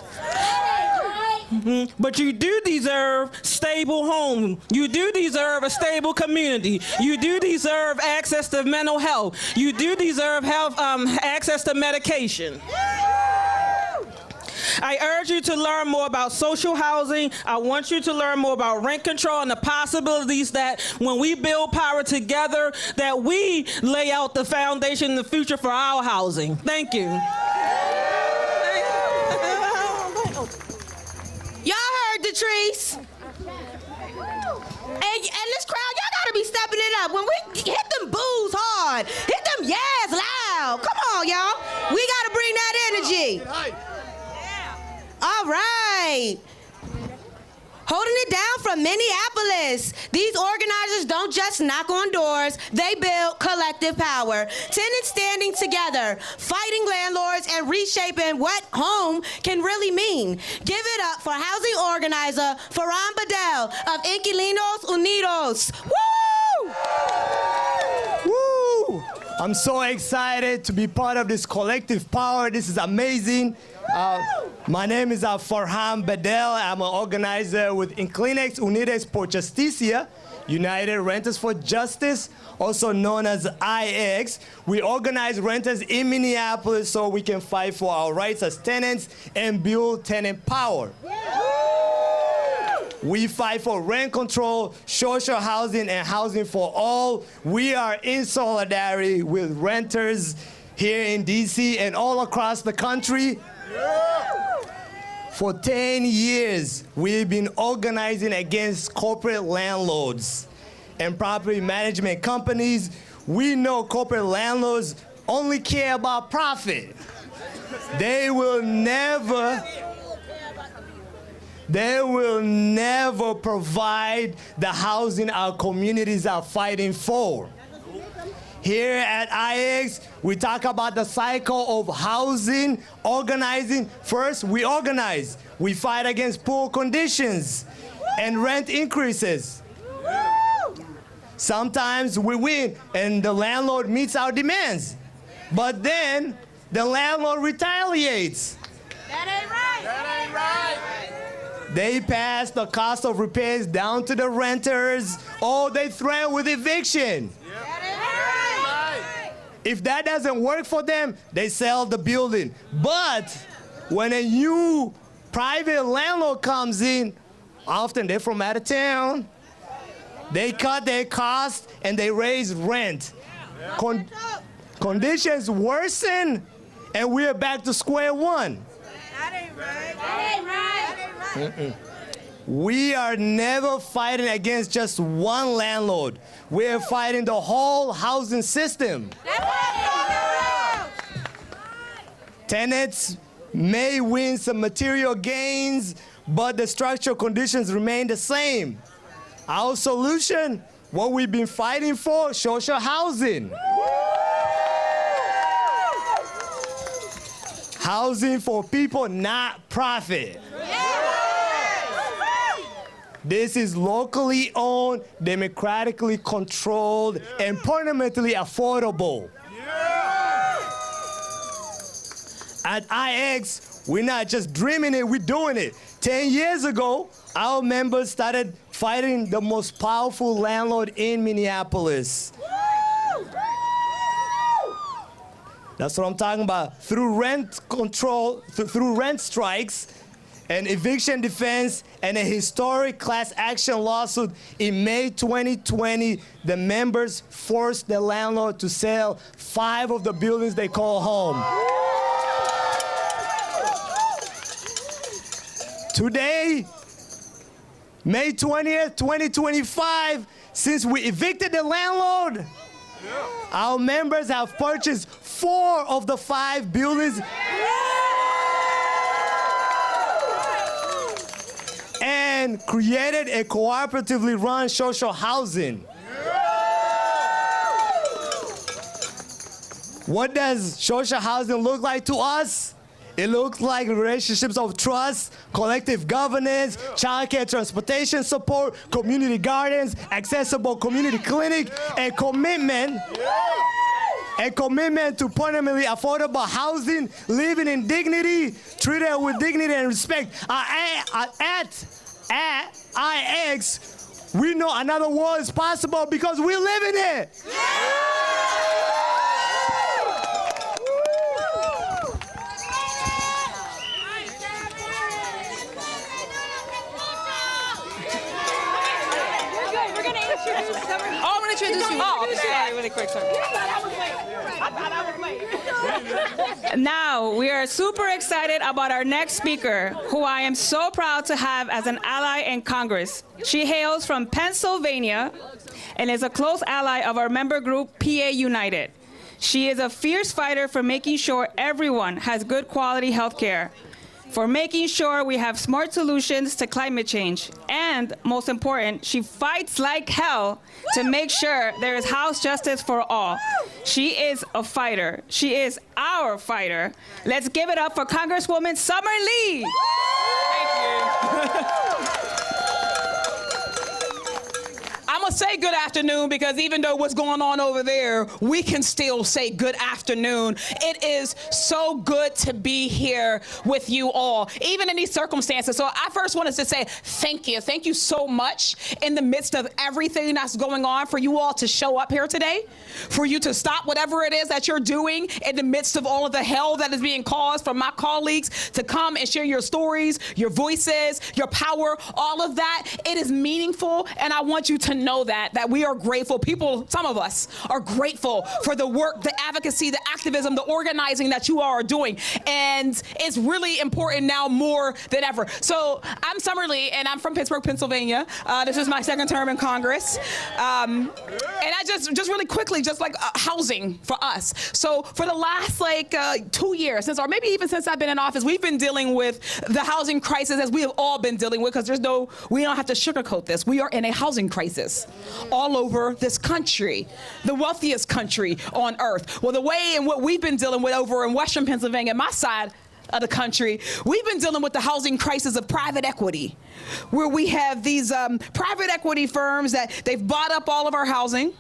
But you do deserve stable home. You do deserve a stable community. You do deserve access to mental health. You do deserve access to medication. I urge you to learn more about social housing. I want you to learn more about rent control and the possibilities that when we build power together, that we lay out the foundation in the future for our housing. Thank you. Y'all heard Latrice. And this crowd, y'all gotta be stepping it up. When we hit them boos hard, hit them yes loud. Come on, y'all. We gotta bring that energy. All right. Holding it down from Minneapolis. These organizers don't just knock on doors, they build collective power. Tenants standing together, fighting landlords and reshaping what home can really mean. Give it up for housing organizer Ferran Bedell of Inquilinos Unidos. Woo! I'm so excited to be part of this collective power. This is amazing. My name is Farham Bedel. I'm an organizer with Inclinex Unides por Justicia, United Renters for Justice, also known as IX. We organize renters in Minneapolis so we can fight for our rights as tenants and build tenant power. We fight for rent control, social housing, and housing for all. We are in solidarity with renters here in DC and all across the country. For 10 years, we've been organizing against corporate landlords and property management companies. We know corporate landlords only care about profit. They will never provide the housing our communities are fighting for. Here at IX, we talk about the cycle of housing, organizing. First, we organize. We fight against poor conditions and rent increases. Sometimes we win and the landlord meets our demands. But then the landlord retaliates. That ain't right. That ain't right. They pass the cost of repairs down to the renters, or they threaten with eviction. If that doesn't work for them, they sell the building. But when a new private landlord comes in, often they're from out of town, they cut their costs and they raise rent. Conditions worsen and we're back to square one. That ain't right. That ain't right. That ain't right. We are never fighting against just one landlord. We're fighting the whole housing system. Tenants may win some material gains, but the structural conditions remain the same. Our solution, what we've been fighting for, social housing. Housing for people, not profit. This is locally owned, democratically controlled, and permanently affordable. At IX, we're not just dreaming it, we're doing it. 10 years ago, our members started fighting the most powerful landlord in Minneapolis. That's what I'm talking about. Through rent control, through rent strikes, an eviction defense, and a historic class action lawsuit in May 2020, the members forced the landlord to sell 5 of the buildings they call home. Today, May 20th, 2025, since we evicted the landlord, our members have purchased 4 of the 5 buildings and created a cooperatively run social housing. What does social housing look like to us? It looks like relationships of trust, collective governance, childcare transportation support, community gardens, accessible community clinic, and commitment to permanently affordable housing, living in dignity, treated with dignity and respect. At IX, we know another world is possible because we live in it. Introduce you. Oh, sorry, really quick. Sorry. Now, we are super excited about our next speaker, who I am so proud to have as an ally in Congress. She hails from Pennsylvania and is a close ally of our member group, PA United. She is a fierce fighter for making sure everyone has good quality health care, for making sure we have smart solutions to climate change, and most important, she fights like hell to make sure there is house justice for all. She is a fighter. She is our fighter. Let's give it up for Congresswoman Summer Lee. I'm a say good afternoon because even though what's going on over there, we can still say good afternoon. It is so good to be here with you all, even in these circumstances. So I first wanted to say thank you. Thank you so much in the midst of everything that's going on for you all to show up here today, for you to stop whatever it is that you're doing in the midst of all of the hell that is being caused from my colleagues to come and share your stories, your voices, your power, all of that. It is meaningful, and I want you to know that we are grateful. People, some of us are grateful for the work, the advocacy, the activism, the organizing that you all are doing. And it's really important now more than ever. So I'm Summer Lee, and I'm from Pittsburgh, Pennsylvania. This is my second term in Congress. And I just really quickly, just like housing for us. So for the last 2 years, or maybe even since I've been in office, we've been dealing with the housing crisis as we have all been dealing with, because we don't have to sugarcoat this. We are in a housing crisis all over this country, the wealthiest country on earth. Well, the way and what we've been dealing with over in Western Pennsylvania, my side of the country, we've been dealing with the housing crisis of private equity, where we have these private equity firms that they've bought up all of our housing.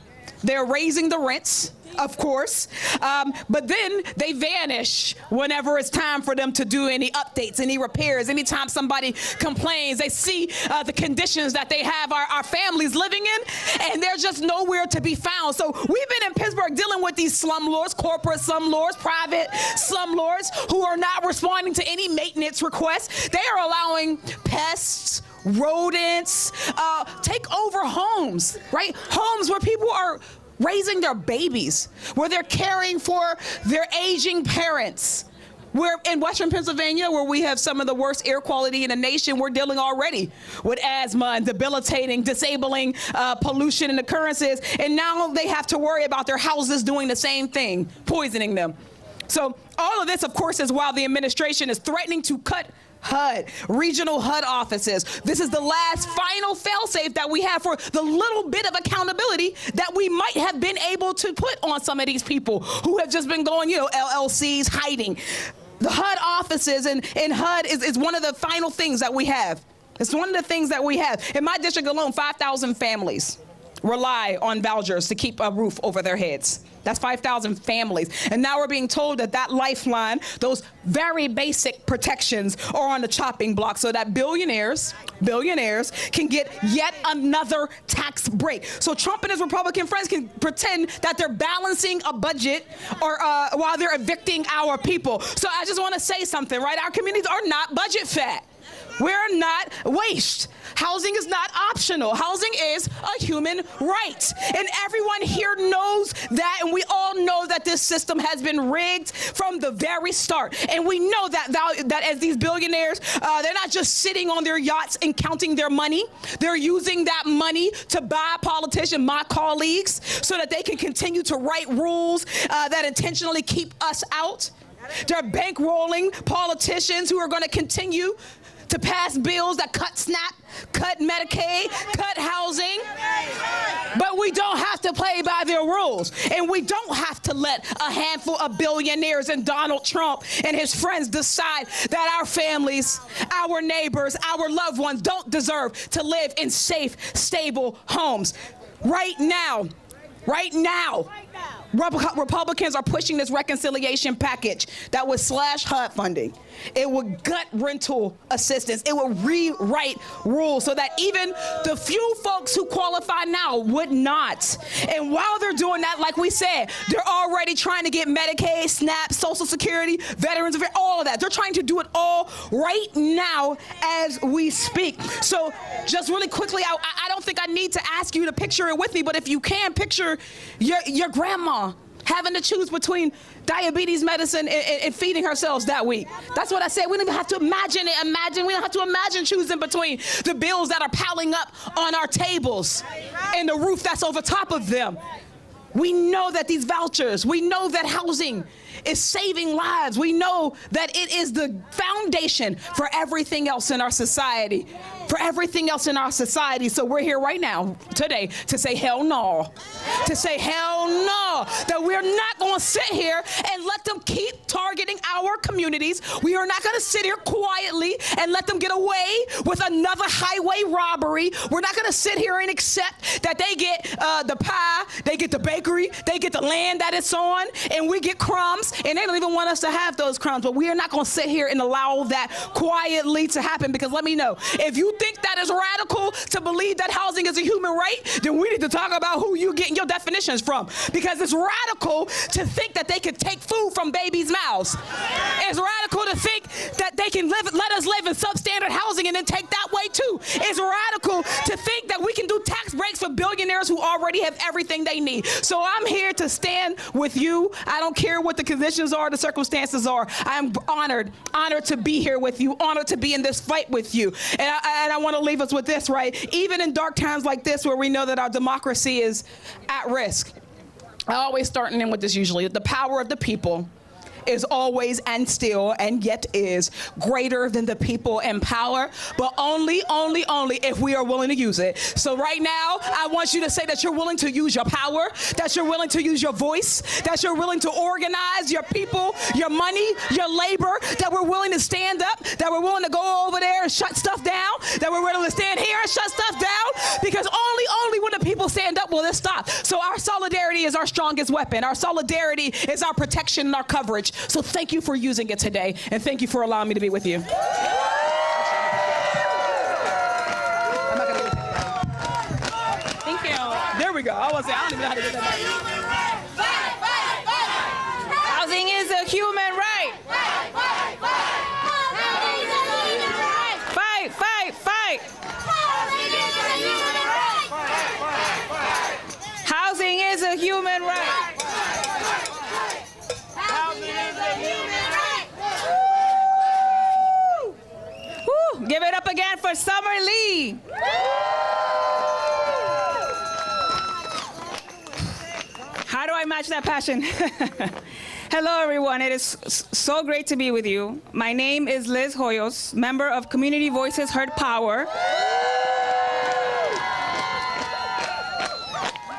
They're raising the rents, of course, but then they vanish whenever it's time for them to do any updates, any repairs. Anytime somebody complains, they see the conditions that they have our families living in, and they're just nowhere to be found. So we've been in Pittsburgh dealing with these slumlords, corporate slumlords, private slumlords, who are not responding to any maintenance requests. They are allowing pests, rodents, take over homes, right? Homes where people are raising their babies, where they're caring for their aging parents. We're in Western Pennsylvania, where we have some of the worst air quality in the nation. We're dealing already with asthma and debilitating, disabling pollution and occurrences. And now they have to worry about their houses doing the same thing, poisoning them. So all of this, of course, is while the administration is threatening to cut HUD, regional HUD offices. This is the last final failsafe that we have for the little bit of accountability that we might have been able to put on some of these people who have just been going, LLCs, hiding. The HUD offices and HUD is one of the final things that we have. It's one of the things that we have. In my district alone, 5,000 families rely on vouchers to keep a roof over their heads. That's 5,000 families. And now we're being told that lifeline, those very basic protections, are on the chopping block so that billionaires can get yet another tax break. So Trump and his Republican friends can pretend that they're balancing a budget or while they're evicting our people. So I just want to say something, right? Our communities are not budget fat. We're not waste. Housing is not optional. Housing is a human right. And everyone here knows that, and we all know that this system has been rigged from the very start. And we know that as these billionaires, they're not just sitting on their yachts and counting their money. They're using that money to buy politicians, my colleagues, so that they can continue to write rules that intentionally keep us out. They're bankrolling politicians who are going to continue to pass bills that cut SNAP, cut Medicaid, cut housing. But we don't have to play by their rules. And we don't have to let a handful of billionaires and Donald Trump and his friends decide that our families, our neighbors, our loved ones don't deserve to live in safe, stable homes. Right now, Republicans are pushing this reconciliation package that would slash HUD funding. It would gut rental assistance. It would rewrite rules so that even the few folks who qualify now would not. And while they're doing that, like we said, they're already trying to get Medicaid, SNAP, Social Security, Veterans Affairs, all of that. They're trying to do it all right now as we speak. So just really quickly, I don't think I need to ask you to picture it with me, but if you can, picture your grandma having to choose between diabetes medicine and feeding herself that week. That's what I said. We don't even have to imagine it. We don't have to imagine choosing between the bills that are piling up on our tables and the roof that's over top of them. We know that these vouchers, we know that housing is saving lives. We know that it is the foundation for everything else in our society. For everything else in our society. So we're here right now, today, to say hell no. To say hell no. That we're not going to sit here and let them keep targeting our communities. We are not going to sit here quietly and let them get away with another highway robbery. We're not going to sit here and accept that they get the pie, they get the bakery, they get the land that it's on, and we get crumbs, and they don't even want us to have those crumbs. But we are not going to sit here and allow that quietly to happen, because let me know, if you think that is radical to believe that housing is a human right, then we need to talk about who you getting your definitions from, because it's radical to think that they can take food from babies' mouths. It's radical to think that they can let us live in substandard housing and then take that way too. It's radical to think that we can do tax breaks for billionaires who already have everything they need. So I'm here to stand with you. I don't care what the conditions are, the circumstances are. I'm honored to be here with you, honored to be in this fight with you. And I want to leave us with this, right? Even in dark times like this, where we know that our democracy is at risk, I always start in with this usually. The power of the people is always and still and yet is greater than the people in power, but only if we are willing to use it. So right now, I want you to say that you're willing to use your power, that you're willing to use your voice, that you're willing to organize your people, your money, your labor, that we're willing to stand up, that we're willing to go over there and shut stuff down, that we're willing to stand here and shut stuff down, because only when the people stand up will this stop. So our solidarity is our strongest weapon. Our solidarity is our protection and our coverage. So thank you for using it today, and thank you for allowing me to be with you. Thank you. There we go. I was saying, I don't even know how to do that. Housing is a human right. Fight, fight, fight. Housing is a human right. Give it up again for Summer Lee. How do I match that passion? Hello, everyone. It is so great to be with you. My name is Liz Hoyos, member of Community Voices Heard Power,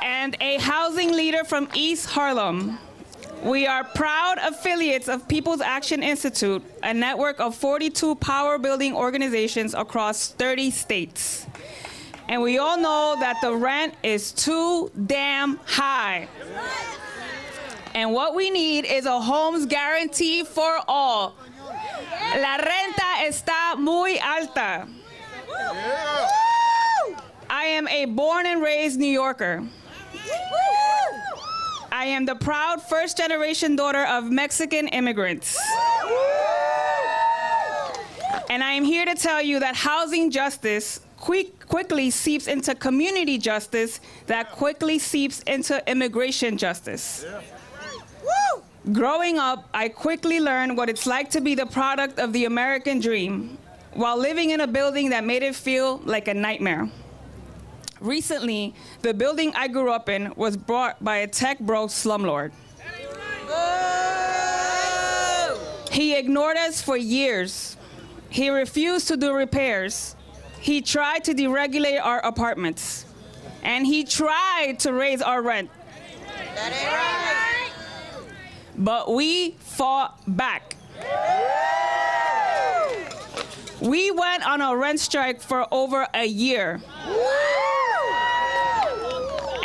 and a housing leader from East Harlem. We are proud affiliates of People's Action Institute, a network of 42 power building organizations across 30 states. And we all know that the rent is too damn high. And what we need is a homes guarantee for all. La renta está muy alta. I am a born and raised New Yorker. I am the proud first-generation daughter of Mexican immigrants. And I am here to tell you that housing justice quickly seeps into community justice that quickly seeps into immigration justice. Growing up, I quickly learned what it's like to be the product of the American dream while living in a building that made it feel like a nightmare. Recently, the building I grew up in was bought by a tech bro slumlord. He ignored us for years. He refused to do repairs. He tried to deregulate our apartments. And he tried to raise our rent. But we fought back. We went on a rent strike for over a year.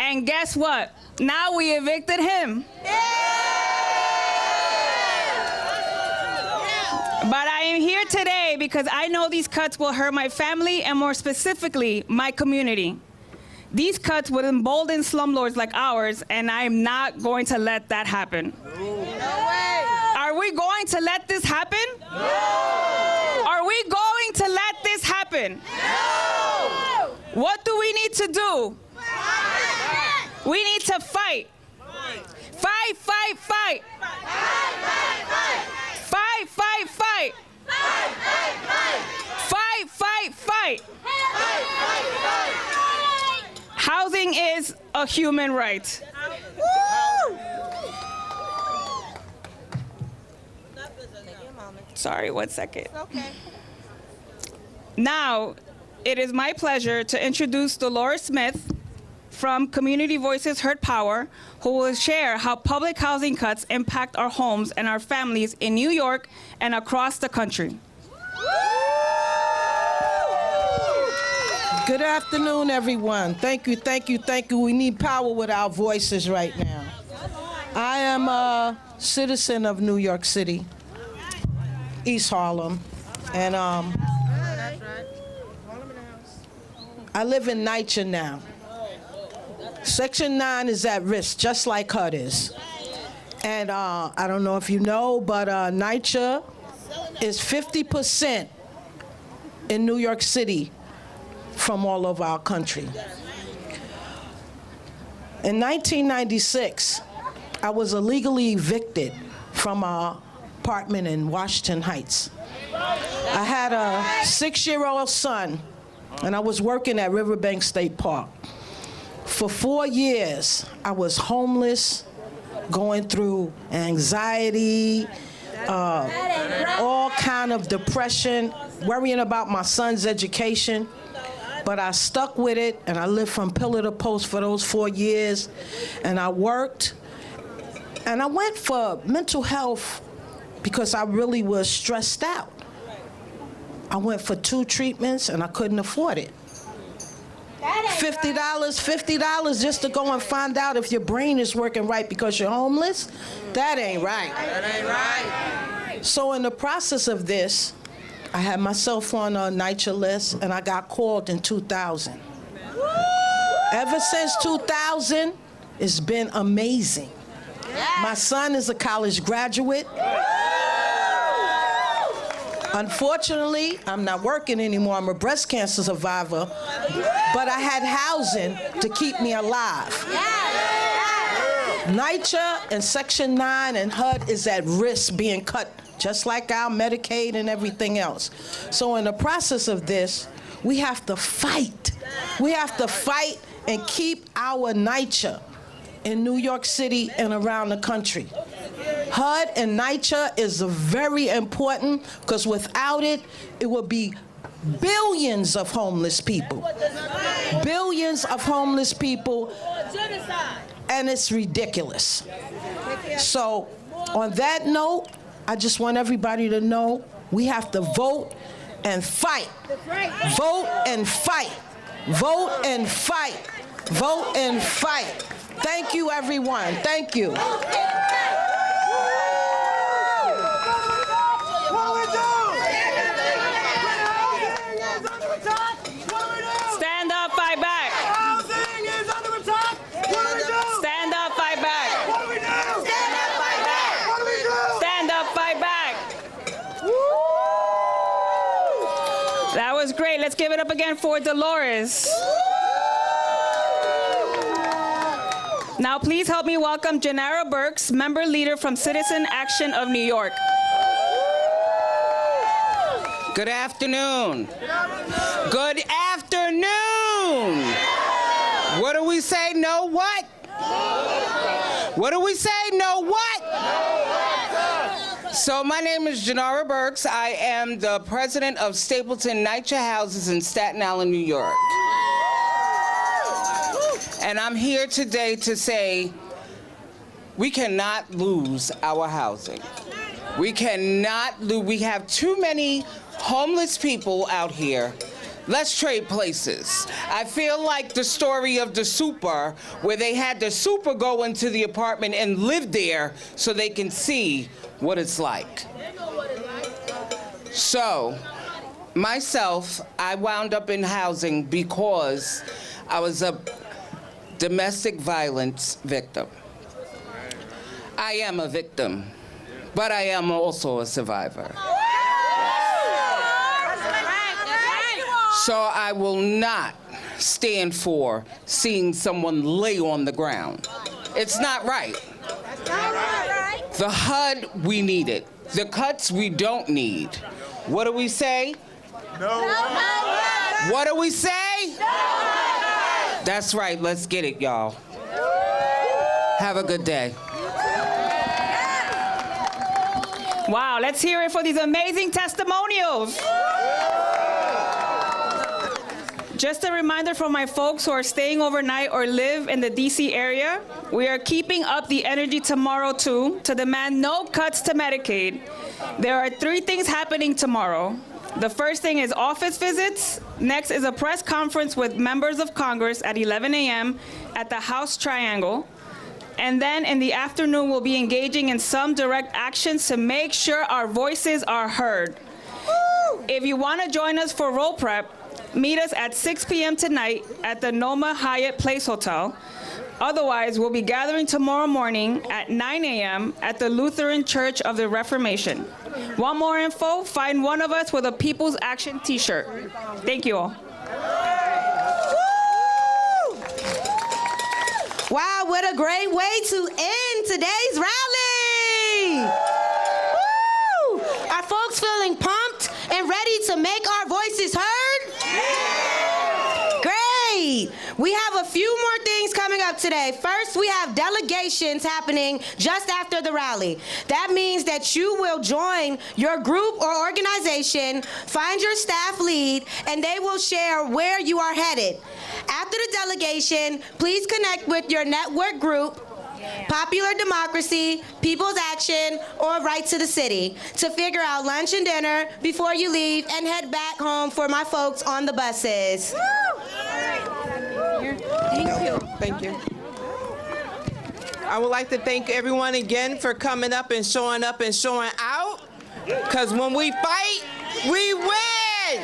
And guess what? Now we evicted him. But I am here today because I know these cuts will hurt my family and more specifically, my community. These cuts would embolden slumlords like ours, and I'm not going to let that happen. Are we going to let this happen? No. Are we going to let this happen? No. What do we need to do? Fight. We need to fight. Fight, fight, fight. Fight, fight, fight. Fight, fight, fight. Housing is a human right. Sorry, 1 second. Okay. Now, it is my pleasure to introduce Dolores Smith from Community Voices Heard Power, who will share how public housing cuts impact our homes and our families in New York and across the country. Good afternoon, everyone. Thank you, thank you, thank you. We need power with our voices right now. I am a citizen of New York City, East Harlem, and I live in NYCHA now. Section 9 is at risk, just like HUD is. And I don't know if you know, but NYCHA is 50% in New York City from all over our country. In 1996, I was illegally evicted from our apartment in Washington Heights. I had a 6-year-old son, and I was working at Riverbank State Park. For 4 years, I was homeless, going through anxiety, all kind of depression, worrying about my son's education. But I stuck with it, and I lived from pillar to post for those 4 years, and I worked. And I went for mental health because I really was stressed out. I went for 2 treatments, and I couldn't afford it. $50 just to go and find out if your brain is working right because you're homeless? That ain't right. That ain't right. So in the process of this, I had myself on a NYCHA list, and I got called in 2000. Ever since 2000, it's been amazing. My son is a college graduate. Unfortunately, I'm not working anymore. I'm a breast cancer survivor, but I had housing to keep me alive. NYCHA and Section 9 and HUD is at risk being cut, just like our Medicaid and everything else. So in the process of this, we have to fight. We have to fight and keep our NYCHA in New York City and around the country. HUD and NYCHA is very important because without it, it would be billions of homeless people. Billions of homeless people, and it's ridiculous. So on that note, I just want everybody to know we have to vote and fight. Vote and fight. Vote and fight. Vote and fight. Thank you, everyone. Thank you. Stand up, fight back. Housing is under attack. What do we do? Stand up, fight back. What do we do? Stand up, fight back. What do we do? Stand up, fight back. That was great. Let's give it up again for Dolores. Now, please help me welcome Janara Burks, member leader from Citizen Action of New York. Good afternoon. Good afternoon. What do we say? No what? What do we say? No what? So my name is Janara Burks. I am the president of Stapleton NYCHA Houses in Staten Island, New York. And I'm here today to say we cannot lose our housing. We cannot lose. We have too many homeless people out here. Let's trade places. I feel like the story of the super, where they had the super go into the apartment and live there so they can see what it's like. So, myself, I wound up in housing because I was a domestic violence victim. I am a victim, but I am also a survivor. So I will not stand for seeing someone lay on the ground. It's not right. The HUD, we need it. The cuts, we don't need. What do we say? No. What do we say? No. That's right. Let's get it, y'all. Have a good day. Wow, let's hear it for these amazing testimonials. Just a reminder for my folks who are staying overnight or live in the DC area, we are keeping up the energy tomorrow too to demand no cuts to Medicaid. There are 3 things happening tomorrow. The first thing is office visits. Next is a press conference with members of Congress at 11 a.m. at the House Triangle. And then in the afternoon, we'll be engaging in some direct actions to make sure our voices are heard. If you want to join us for role prep, meet us at 6 p.m. tonight at the Noma Hyatt Place Hotel. Otherwise, we'll be gathering tomorrow morning at 9 a.m. at the Lutheran Church of the Reformation. Want more info? Find one of us with a People's Action t-shirt. Thank you all. Wow, what a great way to end today's rally! Woo! Are folks feeling pumped and ready to make our voices heard? Great! We have a few more things coming up today. First, we have delegations happening just after the rally. That means that you will join your group or organization, find your staff lead, and they will share where you are headed. After the delegation, please connect with your network group, Popular Democracy, People's Action, or Right to the City to figure out lunch and dinner before you leave and head back home for my folks on the buses. Thank you. Thank you. I would like to thank everyone again for coming up and showing out. Because when we fight, we win.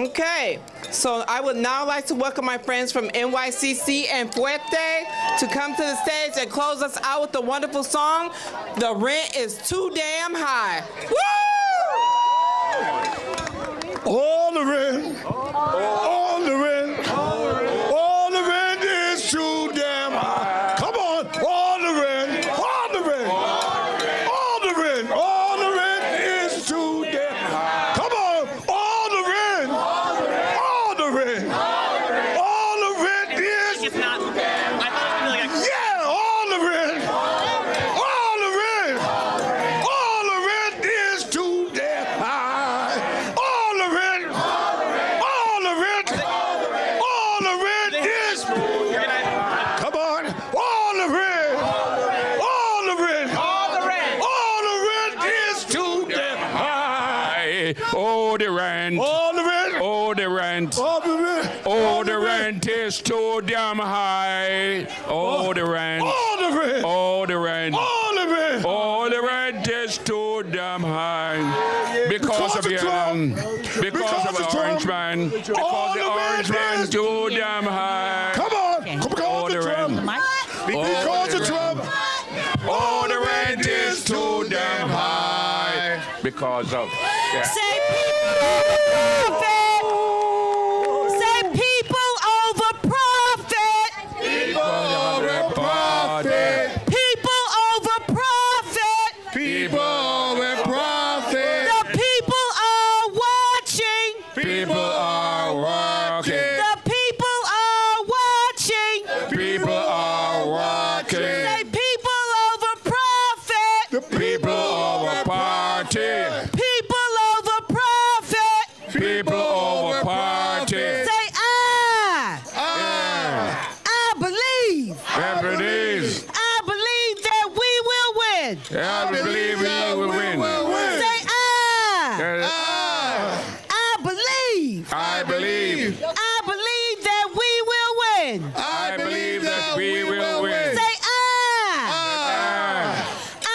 Okay. So I would now like to welcome my friends from NYCC and Fuerte to come to the stage and close us out with the wonderful song, The Rent is Too Damn High. Woo! All the rent, all the rent, all the rent is too damn high. Come on, all the rent, all the rent, all the rent, all the rent is too damn high. Come on, all the rent, all the rent, all the rent is. Yeah, all the rent, all the rent, all the rent is too damn high. All the rent, all the rent, all the rent is. Come on, all the rent, all the rent, all the rent is too damn high. Oh, the rent. All the rent. Oh, the rent. All the rent. Oh, the rent is too damn high. Oh, the rent. All the rent. Oh, the rent. All the rent. Oh, the rent is too damn high. Because of the because of the orange man. Because the orange man too damn high. Come on, come on, the Trump. Because of Trump. Oh, the rent is too damn high. Because of. Yeah. Say people over profit. Say people over profit. People over profit. People over profit. People over profit. The people are watching. People are working. The people are watching. People are working. Say people over profit. People over party. People over profit. People over party. Say I believe. I believe. I believe that we will win. I believe